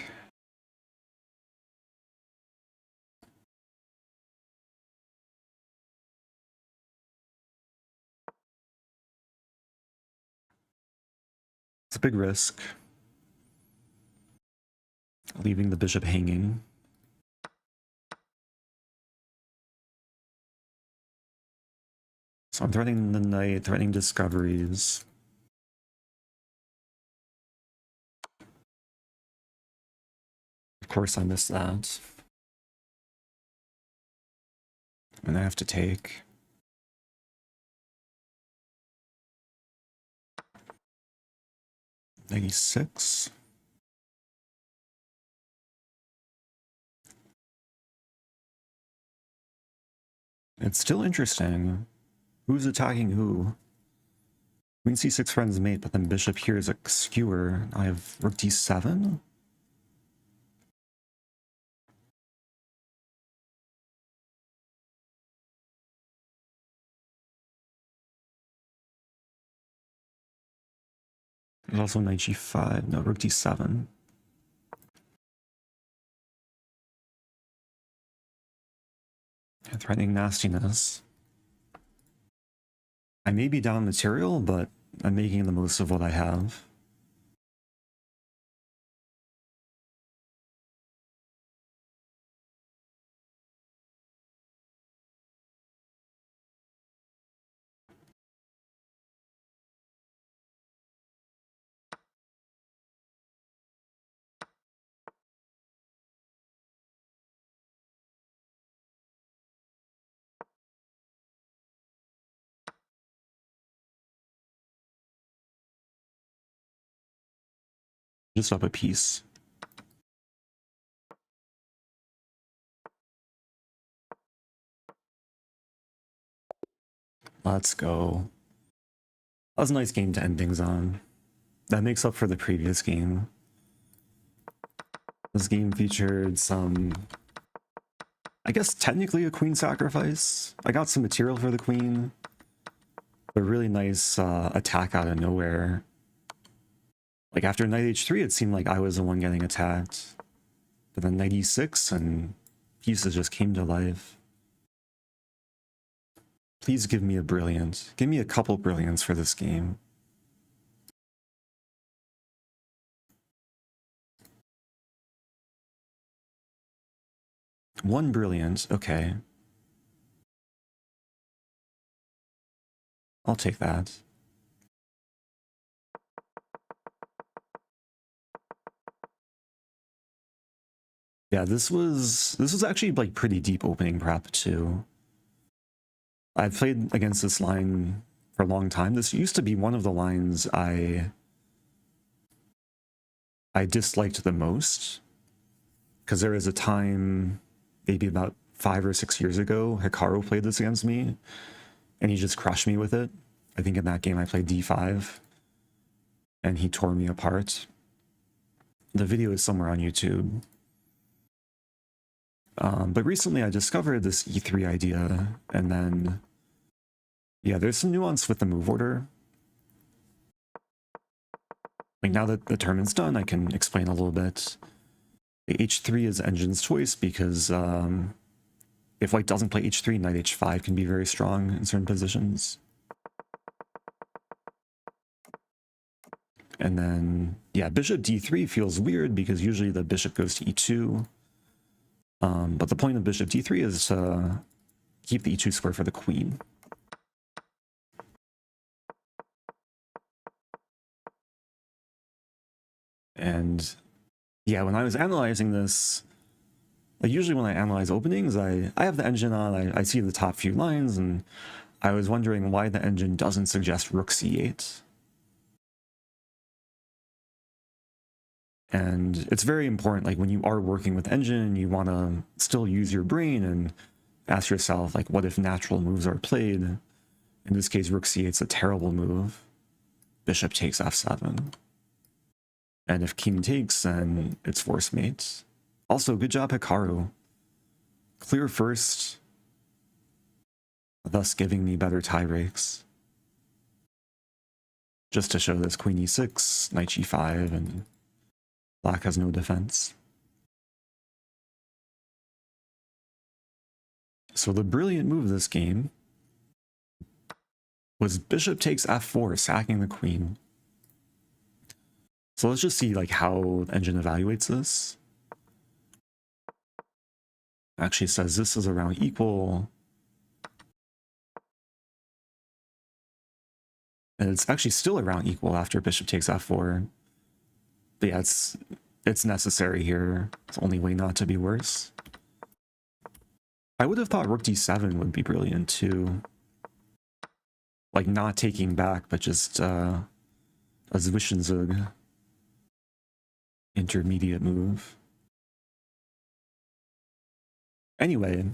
It's a big risk. Leaving the bishop hanging. So I'm threatening the knight, threatening discoveries. Of course I missed that. And I have to take. -6. It's still interesting. Who's attacking who? Queen c6 friends mate, but then bishop here is a skewer. I have rook d7? There's also knight g5. No, rook d7. Threatening nastiness. I may be down material, but I'm making the most of what I have. Just up a piece. Let's go. That was a nice game to end things on. That makes up for the previous game. This game featured some, I guess technically a queen sacrifice. I got some material for the queen. A really nice attack out of nowhere. Like after knight h3, it seemed like I was the one getting attacked. But then knight e6 and pieces just came to life. Please give me a brilliant. Give me a couple brilliants for this game. One brilliant, okay. I'll take that. Yeah, this was actually like pretty deep opening prep too. I've played against this line for a long time. This used to be one of the lines I disliked the most, because there was a time, maybe about 5 or 6 years ago, Hikaru played this against me, and he just crushed me with it. I think in that game I played d5, and he tore me apart. The video is somewhere on YouTube. But recently I discovered this e3 idea, and then, yeah, there's some nuance with the move order. Like now that the tournament's done, I can explain a little bit. The h3 is engine's choice because if white doesn't play h3, knight h5 can be very strong in certain positions. And then, yeah, bishop d3 feels weird because usually the bishop goes to e2. But the point of bishop d3 is to keep the e2 square for the queen. And yeah, when I was analyzing this, like usually when I analyze openings, I have the engine on, I see the top few lines, and I was wondering why the engine doesn't suggest rook c8. And it's very important, like when you are working with engine, you want to still use your brain and ask yourself, like, what if natural moves are played? In this case, rook c8 is a terrible move. Bishop takes f7. And if king takes, then it's force mate. Also, good job, Hikaru. Clear first, thus giving me better tie breaks. just to show this queen e6, knight g5, and black has no defense. So the brilliant move this game was bishop takes f4, sacking the queen. So let's just see like how the engine evaluates this. Actually says this is around equal. And it's actually still around equal after bishop takes f4. But yeah, it's necessary here. It's the only way not to be worse. I would have thought rook d7 would be brilliant too. Like not taking back, but just a Zwischenzug intermediate move. Anyway,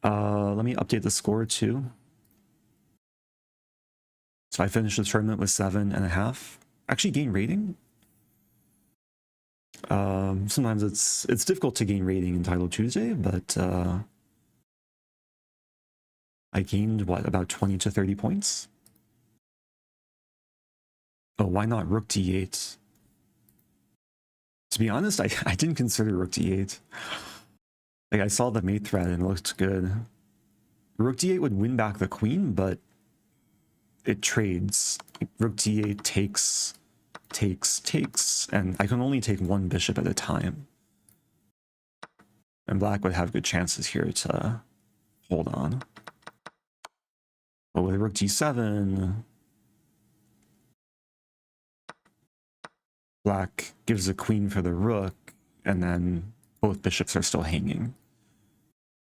let me update the score too. So I finished the tournament with 7.5. Actually gained rating. Sometimes it's difficult to gain rating in Title Tuesday, but I gained what, about 20 to 30 points. Oh, why not rook d8? To be honest, I didn't consider rook d8. Like I saw the mate threat and it looked good. Rook d8 would win back the queen, but it trades. Rook d8 takes, and I can only take one bishop at a time. And black would have good chances here to hold on. But with rook d7, black gives a queen for the rook, and then both bishops are still hanging.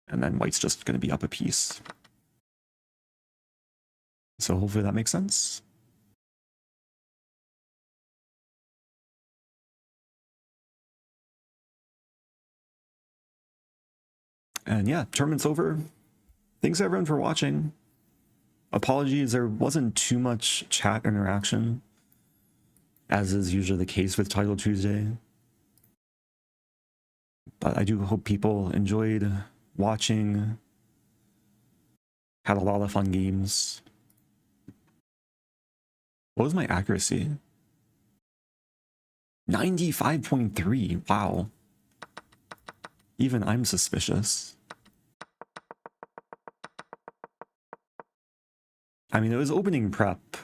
And then white's just going to be up a piece. So hopefully that makes sense. And yeah, tournament's over. Thanks everyone for watching. Apologies, there wasn't too much chat interaction, as is usually the case with Title Tuesday. But I do hope people enjoyed watching, had a lot of fun games. What was my accuracy? 95.3, wow. Even I'm suspicious. I mean, it was opening prep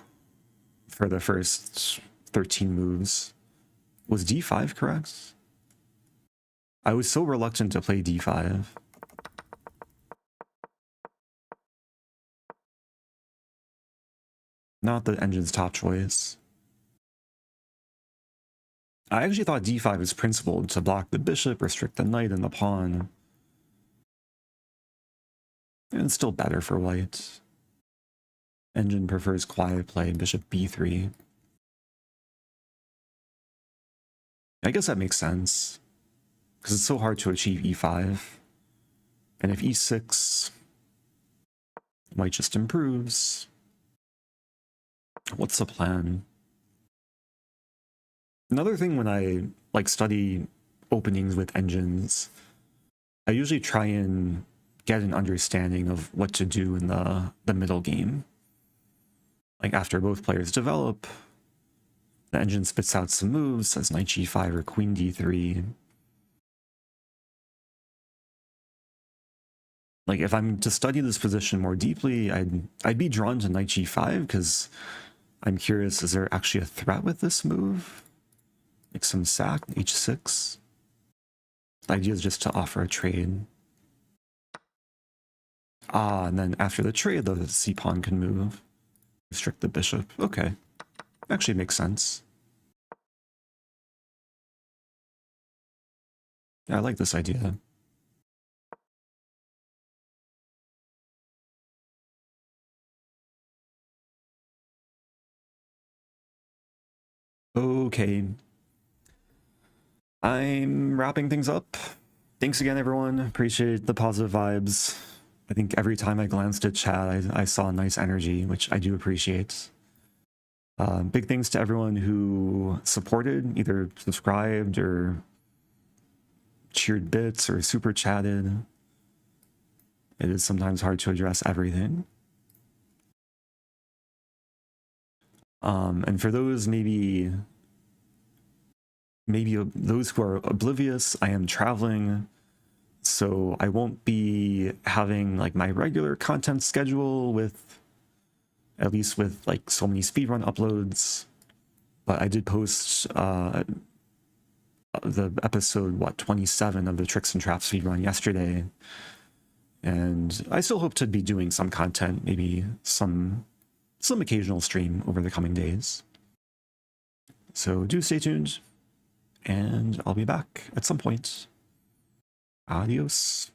for the first 13 moves. Was d5 correct? I was so reluctant to play d5. Not the engine's top choice. I actually thought d5 was principled to block the bishop, restrict the knight and the pawn. And it's still better for white. Engine prefers quiet play, bishop b3. I guess that makes sense, because it's so hard to achieve e5. And if e6, white just improves. What's the plan? Another thing when I study openings with engines, I usually try and get an understanding of what to do in the middle game. Like after both players develop, the engine spits out some moves, says knight g5 or queen d3. Like if I'm to study this position more deeply, I'd be drawn to knight g5 because I'm curious, is there actually a threat with this move? Like some sack, h6. The idea is just to offer a trade. And then after the trade, the c-pawn can move. Restrict the bishop. Okay. Actually makes sense. Yeah, I like this idea. Okay. I'm wrapping things up. Thanks again, everyone. Appreciate the positive vibes. I think every time I glanced at chat, I saw nice energy, which I do appreciate. Big thanks to everyone who supported, either subscribed or cheered bits or super chatted. It is sometimes hard to address everything. And for those maybe those who are oblivious, I am traveling, so I won't be having like my regular content schedule with, at least with like so many speedrun uploads. But I did post the episode 27 of the Tricks and Traps speedrun yesterday, and I still hope to be doing some content, maybe some occasional stream over the coming days. So do stay tuned, and I'll be back at some point. Adios.